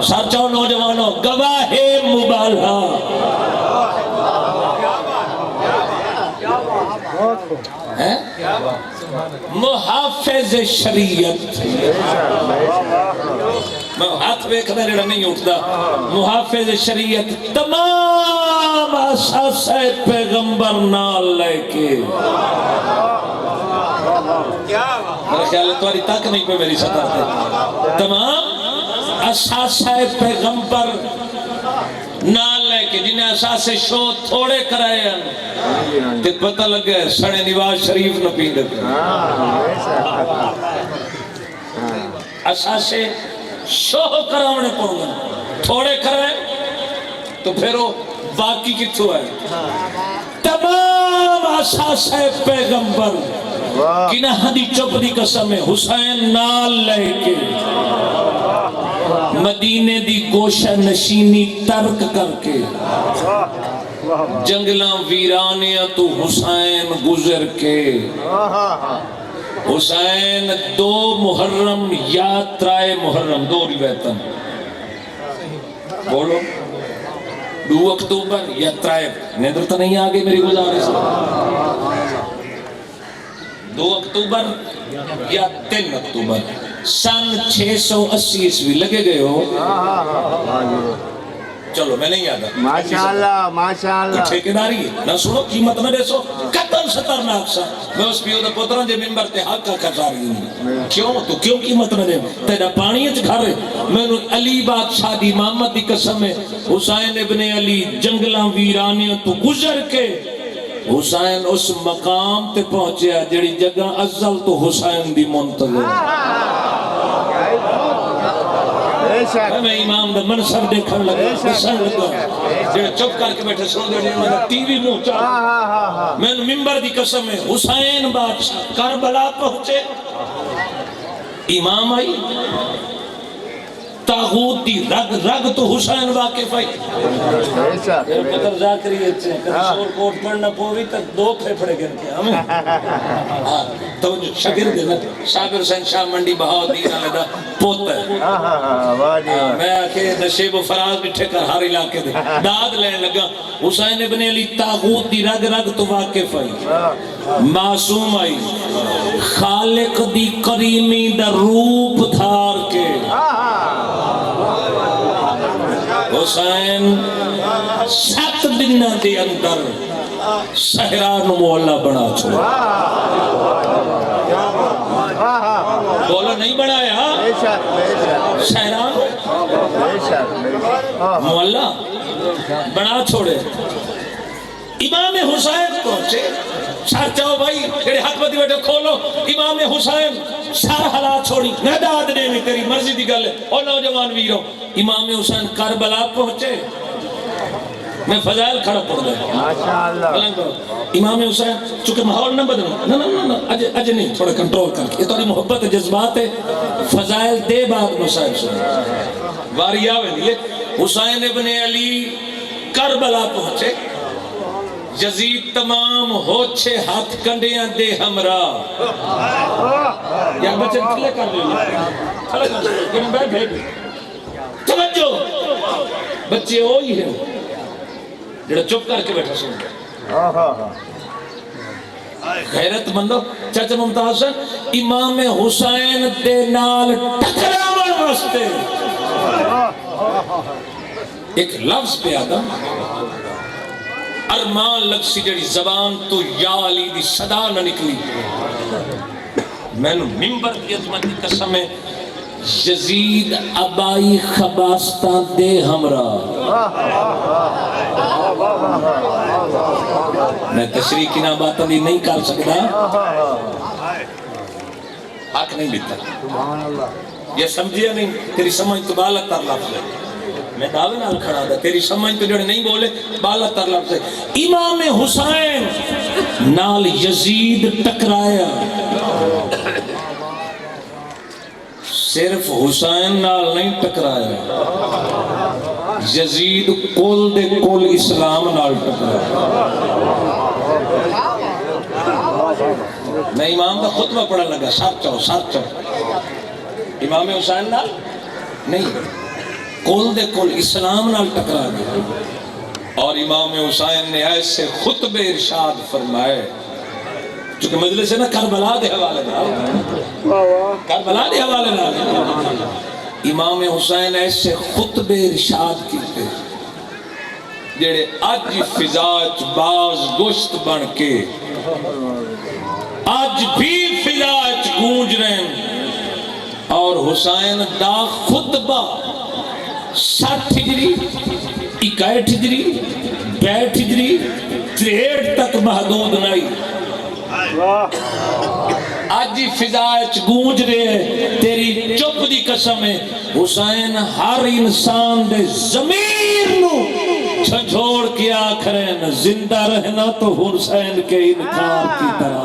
سر چاہو نوجوانوں گواہ مبالغہ محافظ شریعت میں ہاتھ بیکھنا رہا نہیں اٹھتا محافظ شریعت تمام اساسہ پیغمبر نال لے کے میرا خیال ہے تمہاری تک نہیں پہ میری سطح پہ تمام اساسہ پیغمبر نال لے کے جنہیں اساسہ شو تھوڑے کرائے ہیں تے پتہ لگے سڑے نواز شریف نہ پین دیتے اساسہ شو کراؤنے پڑھنے تھوڑے کرائے تو پھر وہ باقی کتھو ہے تمام اساسہ پیغمبر کنہ دی چپ دی قسم ہے حسین نال لے کے مدینے دی گوشہ نشینی ترک کر کے جنگلاں ویرانیاں تو حسین گزر کے حسین 2 محرم یا 3 محرم 2 روایتاں بولو 2 اکتوبر یا 3 نیدر تو نہیں آگے میری گزارش 2 اکتوبر یا 3 اکتوبر سن 680 عیسوی لگے گئے ہو چلو میں نہیں یاد ماشاءاللہ ماشاءاللہ ٹھیکیداری ہے نہ سنو قیمت نہ دیسو قتل خطرناک سا میں اس پیو دے پتران جے منبر تے حق کا کھاری ہوں کیوں تو کیوں قیمت نہ دے تیرا پانی اچ گھر میں علی بادشاہ دی محمد دی قسم ہے حسین ابن علی جنگلاں ویرانیاں تو گزر کے حسین اس مقام تے پہنچیا جڑی جگہ ازل تو حسین دی منتظر میں امام دا منصب دیکھن لگا حسین لگا جڑے چپ کر کے بیٹھے سن دے میں ٹی وی منہ چاہ میں منبر دی قسم ہے حسین بادشاہ کربلا پہنچے امام آئی تاغوت دی رگ رگ تو حسین واقف آئی میرے پتر ذاکری اچھے کبھی شور کوٹ پڑھنا پوری تک 2 پھیپڑے گر کے ہمیں تو شگرد ہے شاگر حسین شاہ منڈی بہاؤدین علیدہ پوت ہے میں آکے نشیب و فراز بٹھے کر ہر علاقے دے داد لین لگا حسین ابن علی تاغوت دی رگ رگ تو واقف آئی معصوم آئی خالق دی کریمی دا روپ دھار کے حسین 7 دنہ دے اندر سہران مولا بنا چھوڑا بولا نہیں بڑھایا سہران مولا بنا چھوڑے امام حسین پہنچے سار چاہو بھائی تیرے حق بدی بیٹے کھولو امام حسین سار حالات چھوڑی نہ داد نے میں تیری مرضی دی گل ہے اور نوجوان ویروں امام حسین کربلا پہنچے میں فضائل کھڑا پڑ گیا امام حسین چونکہ ماحول نہ بدلو نہ اج نہیں تھوڑا کنٹرول کر کے یہ تھوڑی محبت جذبات ہے فضائل دے بعد مسائل سن واری آوے لیے حسین ابن علی کربلا پہنچے یزید تمام ہوچے ہاتھ کنڈیاں دے ہمراہ یا بچے تھلے کر لیں توجہ بچے ہوئی ہیں جڑا چپ کر کے بیٹھا سن غیرت مندو چاچا ممتاز امام حسین دے نال ٹکراون واسطے ایک لفظ پہ آتا ارمان لگ سی جڑی زبان تو یا علی دی صدا نہ نکلی میں نے منبر کی عظمت کی قسم ہے یزید ابائی خباستہ دے ہمراہ میں تشریح کی نہ باتیں نہیں کر سکتا حق نہیں بیتا یہ سمجھیا نہیں، تیری سمجھ تو بالا تر لفظ ہے، میں دعوے نال کھڑا دا، تیری سمجھ تو جڑے نہیں بولے بالا تر لفظ ہے۔ امام حسین نال یزید ٹکرایا، صرف حسین نال نہیں ٹکرایا، یزید کل دے کل اسلام نال ٹکرایا۔ میں امام کا خطبہ پڑھا لگا، سر چاہو امام حسین نال نہیں، کل دے کل اسلام نال ٹکرا گیا۔ اور امام حسین نے ایسے خطبے ارشاد فرمائے، چونکہ مجلس ہے نا کربلا دے حوالے نال، کربلا دے حوالے نال امام حسین ایسے خطبے ارشاد کیتے جڑے اج فضا چ باز گشت بن کے آج بھی فضا چ گونج رہے ہیں۔ اور حسین دا خطبہ 60 ہجری 61 ہجری 62 ہجری 63 تک محدود نہیں، آج ہی فضا چ گونج رہے ہیں۔ تیری چپ دی قسم ہے، حسین ہر انسان دے ضمیر نو جھنجھوڑ کے آخرین زندہ رہنا تو حسین کے انکار کی طرح۔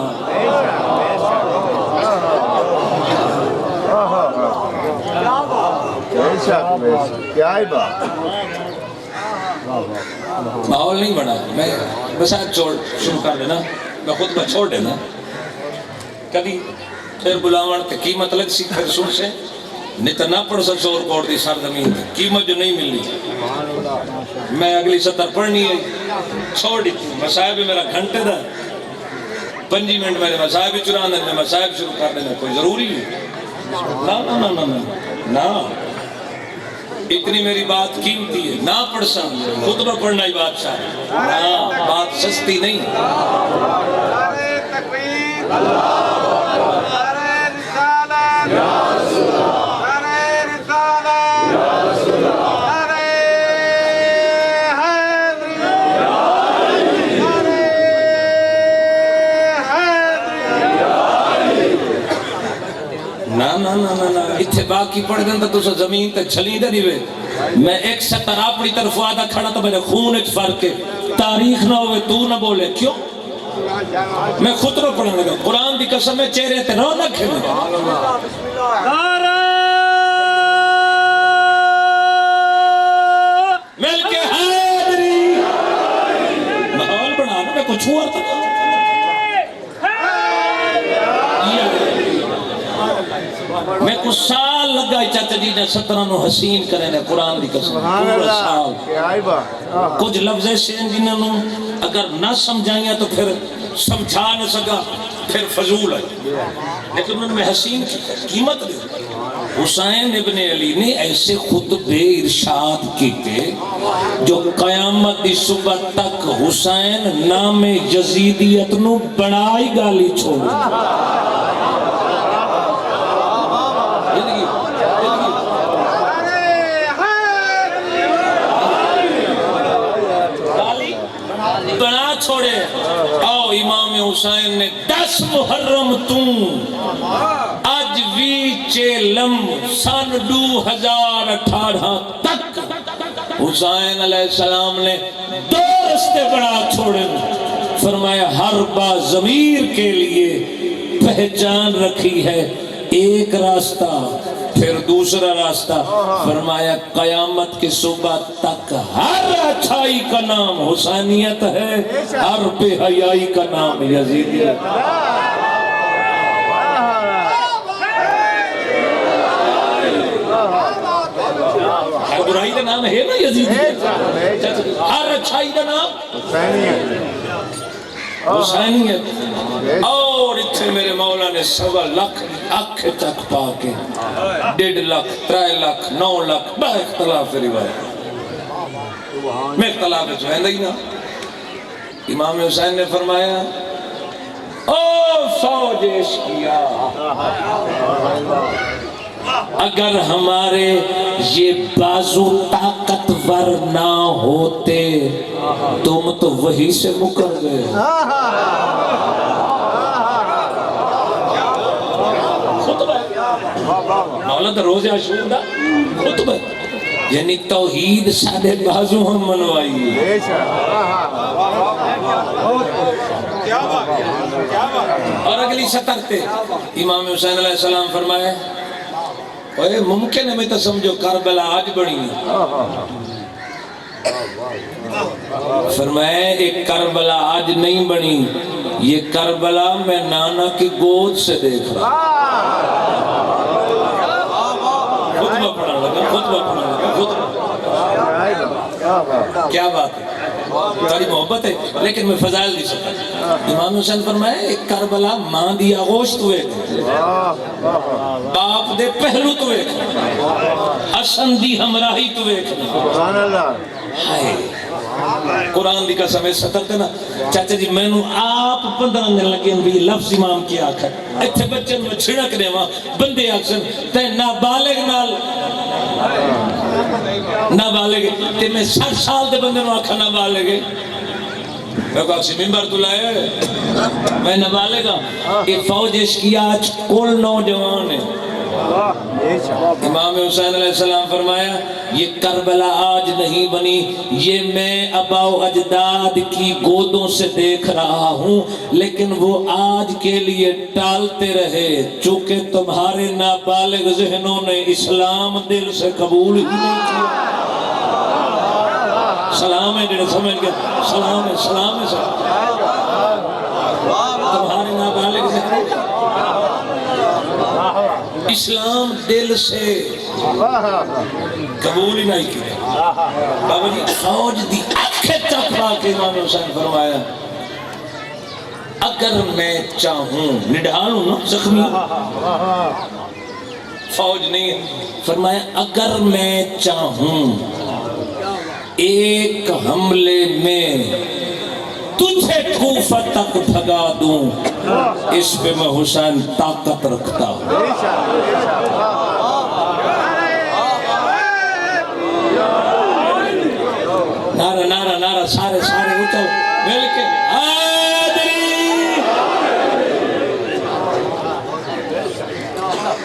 کیا ہی بات، ماحول نہیں بنا، میں بس آج شروع کر دینا، میں خود پر چھوڑ دینا، کبھی پھر بلاوان کے قیمت لگ سی پھر سن سے نہیں تو نہ پڑھ سک سور کوڑ دی سردمین دی قیمت جو نہیں ملنی۔ میں اگلی سطر پڑھنی ہے چھوڑ دی، مسائب میرا گھنٹے دا 5 منٹ میرے مسائب چران دیں، میں مسائب شروع کر دینا کوئی ضروری ہے؟ نا نا نا نا نا، اتنی میری بات قیمتی ہے، نہ پڑھ سن خطبہ پڑھنا ہی بادشاہ ہے، ہاں بات سستی نہیں۔ نعرہ تکبیر، نعرہ رسالت، نعرہ رسالت، نعرہ حیدری، نعرہ حیدری۔ نا نا نا نا نا، اتھے باقی پڑھ دیں تو سا زمین تے چھلیں دے نہیں وے، میں ایک سطر اپنی طرف آدھا کھڑا تو میرے خون ایک فرق ہے، تاریخ نہ ہوئے تو نہ بولے، کیوں؟ میں خطرہ پڑھنے لگا، قرآن دی قسم میں چہرے تے رونق ہے، مل کے حیدری ماحول بنانا، میں کچھ ہوا تھا میں کچھ سال لگا چاچا جی نے 17 نو حسین کرنے قرآن دی قسم، پورا سال۔ کچھ لفظ ایسے ہیں جنہوں اگر نہ سمجھائیں تو پھر سمجھا نہ سکا، پھر فضول ہے، لیکن انہوں نے حسین کی قیمت دی۔ حسین ابن علی نے ایسے خطبے ارشاد کیتے جو قیامت دی صبح تک حسین نام یزیدیت نو بڑائی گالی چھوڑ۔ بنا چھوڑے، آؤ امام حسین نے 10 محرم توں آج وی چیلم سن 2018 تک حسین علیہ السلام نے 2 رستے بنا چھوڑے، فرمایا ہر با ضمیر کے لیے پہچان رکھی ہے، ایک راستہ پھر دوسرا راستہ، فرمایا قیامت کی صبح تک ہر اچھائی کا نام حسینیت ہے، ہر بے حیائی کا نام یزیدیت ہے۔ ہر برائی کا نام ہے نا یزیدیت، ہر اچھائی کا نام حسینیت۔ اور اتھے میرے مولا نے 1.25 لاکھ آنکھ تک پا کے 1.5 لاکھ 3 لاکھ 9 لاکھ با اختلاف روایت میں اختلاف ہے ہی نا۔ امام حسین نے فرمایا او فوج عشقیہ، اگر ہمارے یہ بازو طاقتور نہ ہوتے تم تو وہی سے مکر گئے۔ دولت روز عاشور دا خطبہ یعنی توحید سادے بازو ہم منوائی اور اگلی سطر تے امام حسین علیہ السلام فرمائے اوہ ممکن ہے میں تو سمجھو کربلا آج بڑی فرمائے ایک کربلا آج نہیں بنی یہ کربلا میں نانا کی گود سے دیکھ رہا خطبہ پڑھا لگا کیا بات ہے تاری محبت ہے لیکن میں فضائل نہیں سکتا امام حسین فرمائے ایک کربلا ماں دی آغوش تو ایک باپ دے پہلو تو ایک حسن دی ہمراہی تو ایک ہائے قرآن دی قسم ہے سترتے نا چاچا جی میں نو آپ 15 دن لگے بھی لفظ امام کی آکھر اتھے بچن میں چھڑک دے وہاں بندے آکسن تے نابالغ نال نابالغ تے میں 60 سال دے بندے نو آکھا نابالغ میں کہا سی ممبر تو لائے میں نابالغ ہاں یہ فوج عشقیہ آج کل نوجوان ہے امام حسین علیہ السلام فرمایا یہ کربلا آج نہیں بنی یہ میں ابا و اجداد کی گودوں سے دیکھ رہا ہوں لیکن وہ آج کے لیے ٹالتے رہے چونکہ تمہارے نابالغ ذہنوں نے اسلام دل سے قبول ہی نہیں کیا سلام ہے جڑے سمجھ گئے سلام ہے تمہارے نابالغ ذہنوں نے اسلام دل سے قبول ہی نہیں کیا بابا جی فوج دی آنکھیں چپا کے امام حسین فرمایا اگر میں چاہوں نڈھالوں نا زخمی فوج نہیں فرمایا اگر میں چاہوں ایک حملے میں تجھے کوفہ تک بھگا دوں اس پہ میں حسین طاقت رکھتا ہوں نعرہ نعرہ نعرہ سارے اچھل مل کے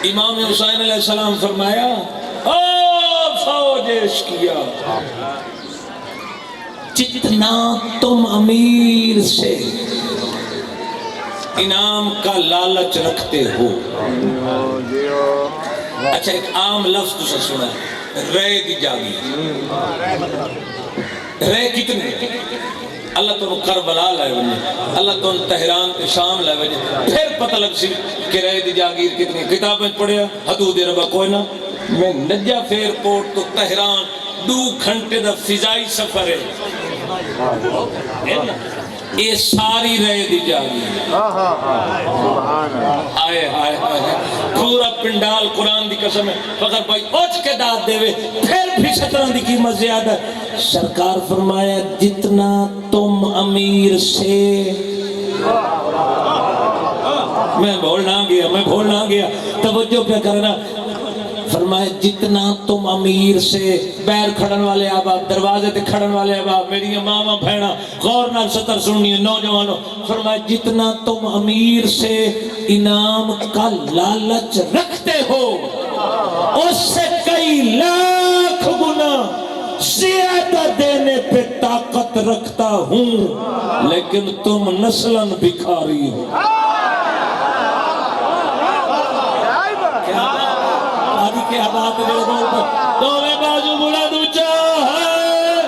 امام حسین علیہ السلام فرمایا او فوج عشقیہ جتنا تم امیر سے انعام کا لالچ رکھتے ہو اچھا ایک عام لفظ تو سے سنا ہے رے دی جاگی رے کتنے اللہ تو کربلا لائے بنے اللہ تو تہران کے شام لائے بنے پھر پتہ لگ سی کہ رے دی جاگیر کتنی کتابیں پڑھیا حدود ربا کوئی نہ میں نجف ایئرپورٹ تو تہران 2 گھنٹے دا فضائی سفر ہے یہ ساری رہے دی جاگی آئے آئے آئے پورا پنڈال قرآن دی قسم ہے فقر بھائی اچھ کے داد دے وے پھر بھی 17 دی قیمت زیادہ سرکار فرمایا جتنا تم امیر سے میں بھولنا گیا توجہ پہ کرنا فرمائے جتنا تم امیر سے بیر کھڑن والے آباب دروازے تے کھڑن والے آباب میری ماما بھینا غور نال ستر سننی ہے نوجوانوں فرمائے جتنا تم امیر سے انعام کا لالچ رکھتے ہو اس سے کئی لاکھ گنا زیادہ دینے پہ طاقت رکھتا ہوں لیکن تم نسلاً بھکاری ہو کیا بات ہے دو میں بازو بلند اونچا ہے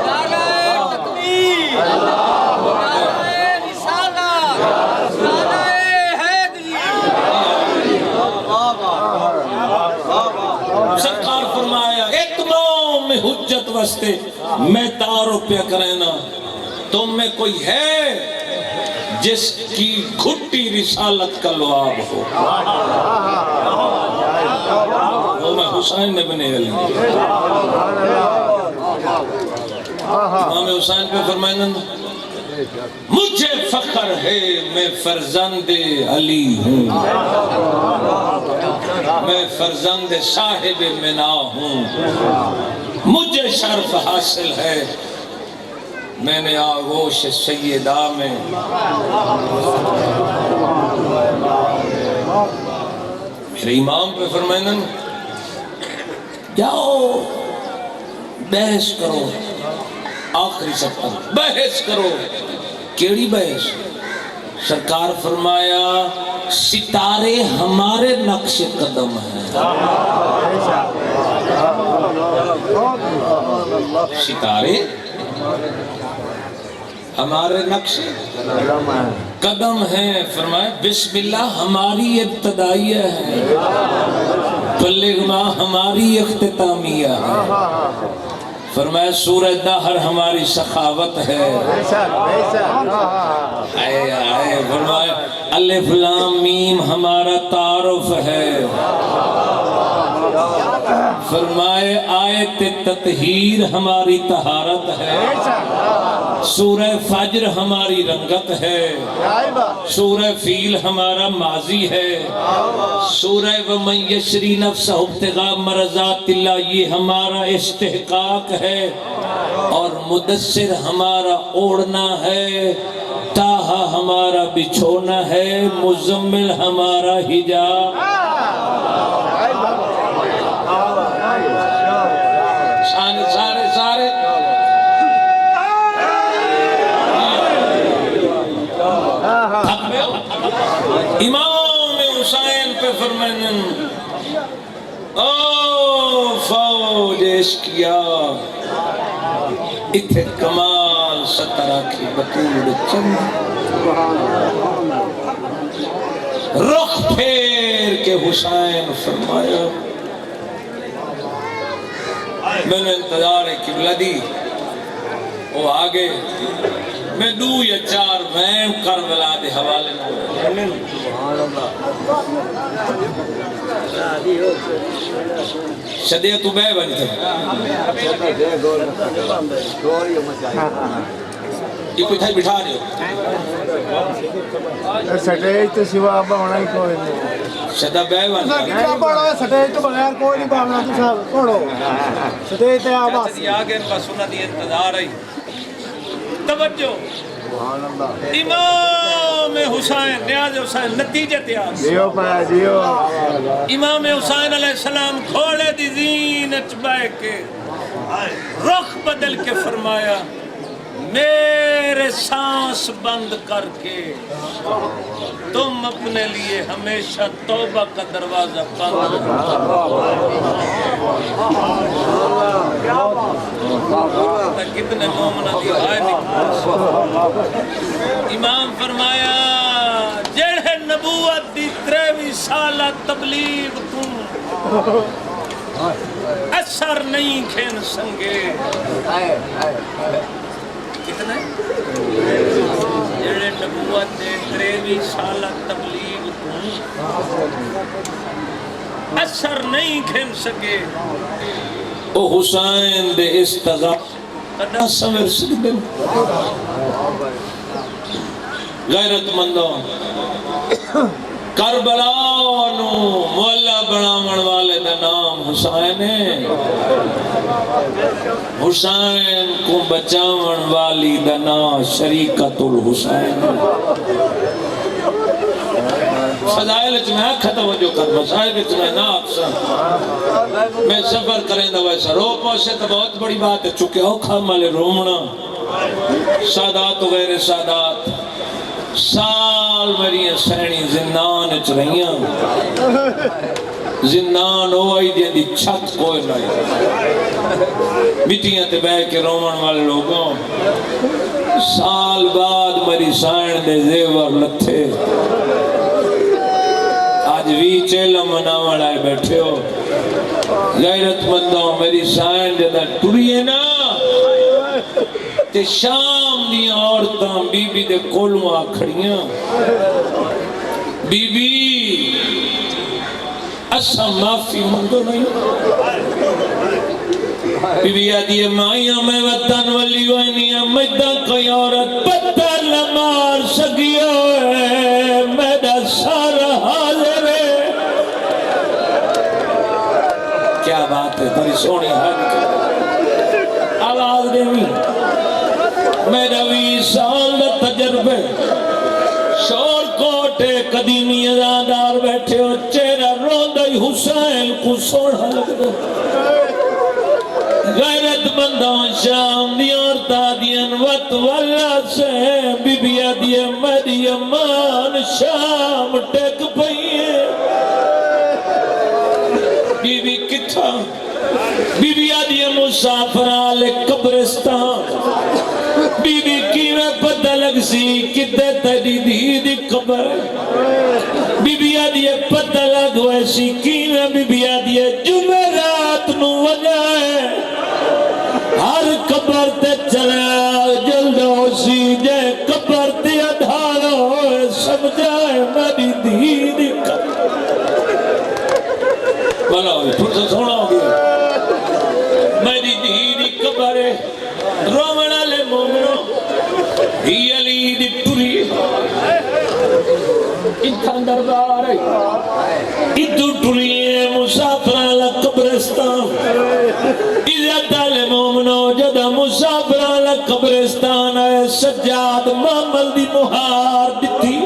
نعرہ تکبیر نعرہ رسالت نعرہ حیدری سرکار فرمایا اتمام حجت واسطے میں دارو پہ کرینا تم میں کوئی ہے جس کی گھٹی رسالت کا لعاب ہو وہ میں حسین ابن علی امام حسین پہ فرمائیں مجھے فخر ہے میں فرزند علی ہوں میں فرزند صاحب منا ہوں مجھے شرف حاصل ہے میں نے آغوش سیدہ میں میرے امام پہ فرمائنا جاؤ بحث کرو، آخری سفر بحث کرو. کیڑی بحث؟ سرکار فرمایا ستارے ہمارے نقش قدم ہیں. ستارے ہمارے نقش قدم ہیں. فرمایا بسم اللہ ہماری ابتدائیہ ہے، بلغ ما ہماری اختتامیہ ہے. فرمایا سورہ دہر ہماری سخاوت ہے. فرمایا الف لام میم ہمارا تعارف ہے. فرمائے آیت تطہیر ہماری طہارت ہے. سورہ فجر ہماری رنگت ہے. سورہ فیل ہمارا ماضی ہے. سورہ ومن یشری نفسہ ابتغاء مرضات اللہ یہ ہمارا استحقاق ہے. اور مدثر ہمارا اوڑھنا ہے. تاہا ہمارا بچھونا ہے. مزمل ہمارا حجاب. سارے امام حسین پہ فرمائیں او فوج عشقیہ اتھے کمال سترہ کی بطول چند رخ پھیر کے حسین فرمایا میں نے انتظار قبلہ دی. وہ آگے میں 2 یا 4 وہم کربلا دے حوالے شدیہ تو بے بنتے یہ کوئی تھا بٹھا رہے ہو سٹیج تو سوا بہنا ہی کوئی نہیں. شدہ بے بنتے سٹیج تو بغیر کوئی نہیں بہنا. تو صاحب پڑھو سٹیج تے آواز آگے ان کا سنت یہ انتظار ہے. توجہ امام حسین نیاز حسین نتیجے تیار دیو پایا دیو. امام حسین علیہ السلام گھوڑے دی زینت بہ کے رخ بدل کے فرمایا میرے سانس بند کر کے تم اپنے لیے ہمیشہ توبہ کا دروازہ بند کتنے مومنہ دی آئے امام فرمایا جڑے نبوت دی 23 سالہ تبلیغ تم اثر نہیں کھین سنگے. کتنے جڑے نبوت دے 23 سالہ تبلیغ تم اثر نہیں کھین سکے. او حسین دے استغا نہ سمر سکتے غیرت مندوں کربلا نو مولا بناون والے دا نام حسین ہے. حسین کو بچاون والی دا نام شریکت الحسین. فضائل میں ختم جو کر مسائل میں نہ اکثر میں سفر کریں دا ویسا رو پوسے تو بہت بڑی بات ہے. چکے اوکھا مالے رومنا سادات غیر سادات سال میری سینی زندان اچ رہیاں. زندان ہوئی جن دی چھت کوئی نہیں مٹیاں تے بہ کے رومن والے لوگوں. سال بعد میری سائن دے زیور لتھے آج بھی چیلہ مناوڑ آئے بیٹھے ہو. غیرت مندوں میری سائن دے دا ٹوریے نا تے شام دی عورتاں بی بی دے کولوں آکھڑیاں بی بی اسا معافی منگو نہیں. بی بی آدھی مائیاں میں وطن ولی وینیاں مجدہ کوئی عورت پتر لمار سگیا ہے میرا سارا حاضر ہے. کیا بات ہے تاری سونی حال آواز دیوی میرا 20 سال دا تجربے شور کوٹے قدیمی ازادار بیٹھے ہو چہرہ روند سونا لگتا غیرت مندوں شام دی عورتاں دیاں وقت والا سے بی بی آدھی میری امان شام ٹک پئی بی بی کتھا بی بی آدھی مسافر آلے قبرستان بی بی کیویں پتہ لگ سی کدے تیری دی دی قبر بی بی آدھی پتہ لگ ویسی کیویں بی بی آدھی جمعرات نو وجائے ہر قبر تے چلا جلد ہو سی جے قبر تے ادھار ہوئے سمجھائے میری دی دی قبر بلا ہوئی تھوڑا سا سونا ہوگی میری دی دی قبر رومنا لے مومنو ہی علی دی پوری اتھا دربار ہے ادھو ٹوری ہے مسافران لقبرستان عزت علی مومنو جدہ مسافران لقبرستان ہے سجاد معمل دی مہار دیتی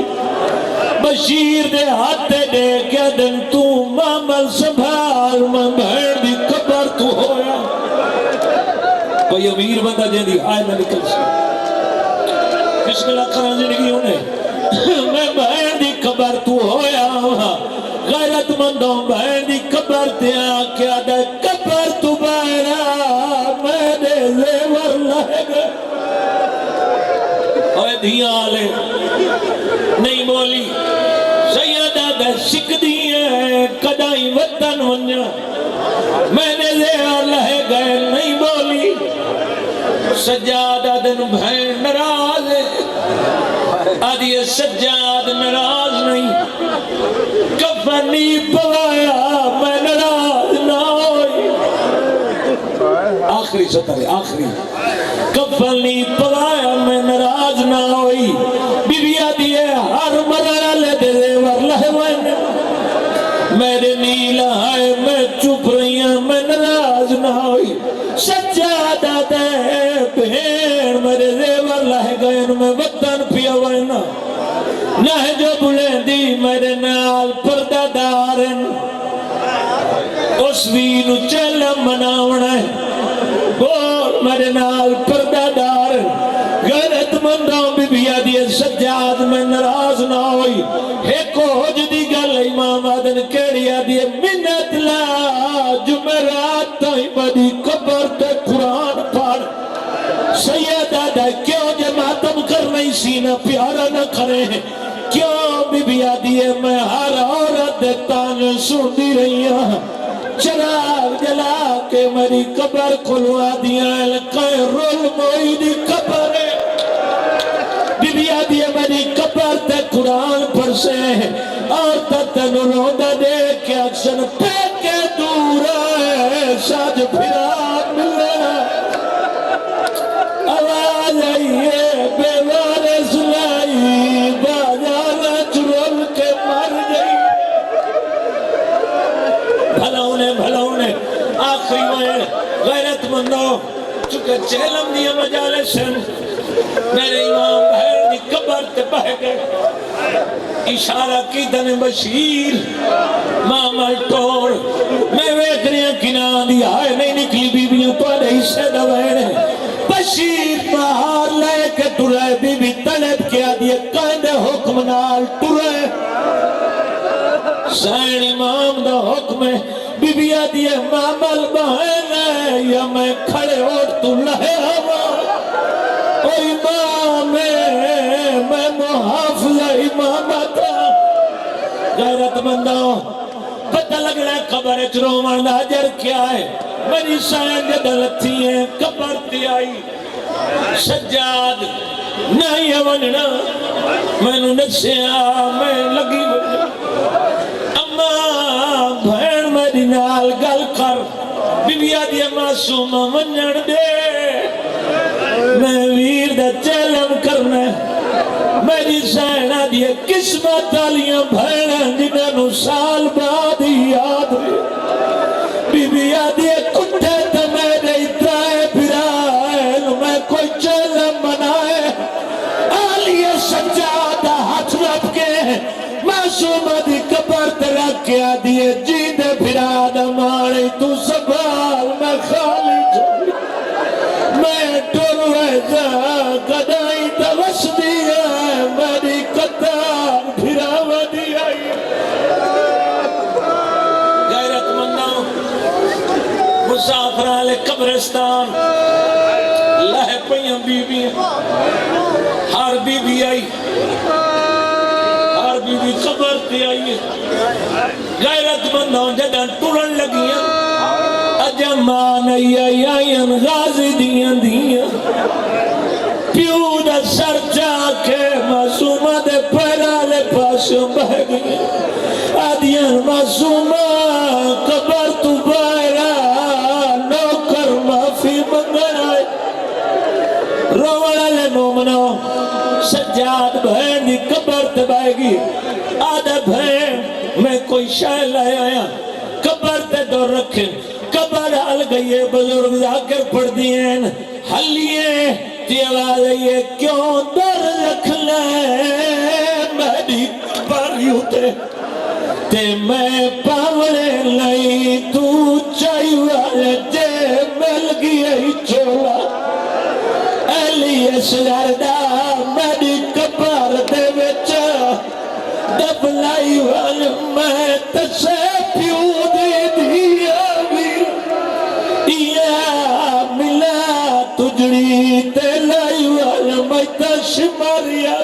بشیر دے ہاتھ دے کیا دن تو معمل سنبھال میں بھیڑ دی قبر تو ہویا کوئی امیر بندہ جن دی آئے میں نکل سی بسم اللہ کران زندگی ہونے میں بہن دی قبر تو ہویا غیرت مندوں بہن دی قبر تیا کیا دے قبر تو بہنا میں دے زیور لہے گا اوہ دھیاں آلے نہیں بولی سیدہ دے سکھ دیئے کدائی وطن ونیا میں نے زیور لہے گئے نہیں بولی سجادہ دن بہن نراز ہے آدھی سجاد نراز نہیں کفنی پوایا میں نراز نہ ہوئی آخری سطر ہے آخری کفنی پوایا میں نراز نہ ہوئی بی بی آدھی ہر مرہ لے دے ور لہوین میرے نیلہ ہے میں چپ رہی ہوں میں نراز نہ ہوئی سجادہ دے بہن میرے زیور لہ گئے میں وطن پیا وینا نہ جو بلیں دی میرے نال پردہ دارن اس وینو چلم مناونا ہے بول میرے نال پردہ دارن غیرت مندوں بی بی آدھی سجاد میں نراز نہ ہوئی ایک ہوج دی گل امام آدن کیڑی آدھی منت لا جمعرات تائی بدی قبر تے قرآن پڑھ سیدہ دے کیوں جے ماتم کر نہیں سینہ پیارا نہ کرے کیوں بی بی آدھی میں ہر عورت دے تانج سن دی رہی ہوں چراغ جلا کے میری قبر کھلوا دیا لکھائے رول موئی دی قبر بی بی آدھی میری قبر تے قرآن پر سے اور تتن روندہ دے کے اکشن پھینکے دور ہے ساج پھرات ملے آواز آئیے بے وارث لائی باجانا چرول کے مر گئی بھلا انہیں آخری میں غیرت مندوں چکے چیلم دیا مجالسن میرے امام بہر دی قبر تے بہ گئے اشارہ کی دن بشیر مامل ٹوڑ میں ویک رہی ہیں کنان دی آئے نہیں نکلی بی بیوں تو آدھے حصے دوائنے بشیر باہر لے کے ٹرے بی بی طلب کیا دیئے قائد حکم نال ٹرے سین امام دا حکم ہے بی بی آدھی مامل بہن ہے یا میں کھڑے اور تو لہے ہوا او امام میں محافظ امامت غیرت مندوں پتہ لگنا قبر چرومن دا جر کیا ہے میری سائن جدلتی ہیں قبر تی آئی سجاد نہیں وننا میں نو نسیا میں لگی اما بھین میری نال گل کر بی بی آدھی معصوم منجن دے میں ویر دا چیلم کرنا میری سینہ دیئے قسمت آلیاں بھینیں جنہاں نو سال بعد ہی یاد رہے بی بی آدھیے کٹھے تا میرے اترائے پھرائے میں کوئی چیلم بنائے آلیہ سجادہ ہاتھ رب کے معصوم دی قبر ترک کے آدھیے جیدے پھرا دمائے گدائی توس دیا میری قطار پھراو دیا غیرت مندوں مسافران لے قبرستان لہ پہیاں بی بی ہر بی بی آئی ہر بی بی قبر تے آئی غیرت مندوں جدن ٹرن لگیاں اجمان آئین غازی دیاں دیاں پیو دا سر چاکے معصومہ دے پیرالے پاسوں بہ گئیں آدیاں معصومہ قبر تو بائرہ نوکر معافی منگن آئے روڑا لے مومنو سجاد بہن دی قبر تے بائے گی آدھا بہن میں کوئی شاہ لائے آیا قبر تے دور رکھیں قبر حل گئی ہے بزرگ ذاکر پڑھ دیئے حلیے تی آواز ہے کیوں در رکھ لے میری قبر یوتے تے میں پاوڑے لئی تو چاہی والے جے مل گیا ہی چولا ایلی سجردہ میری قبر دے وچا دب لائی والے میں تسے پیو دے دیا ملا تجڑی تے لائی والا میں تش ماریا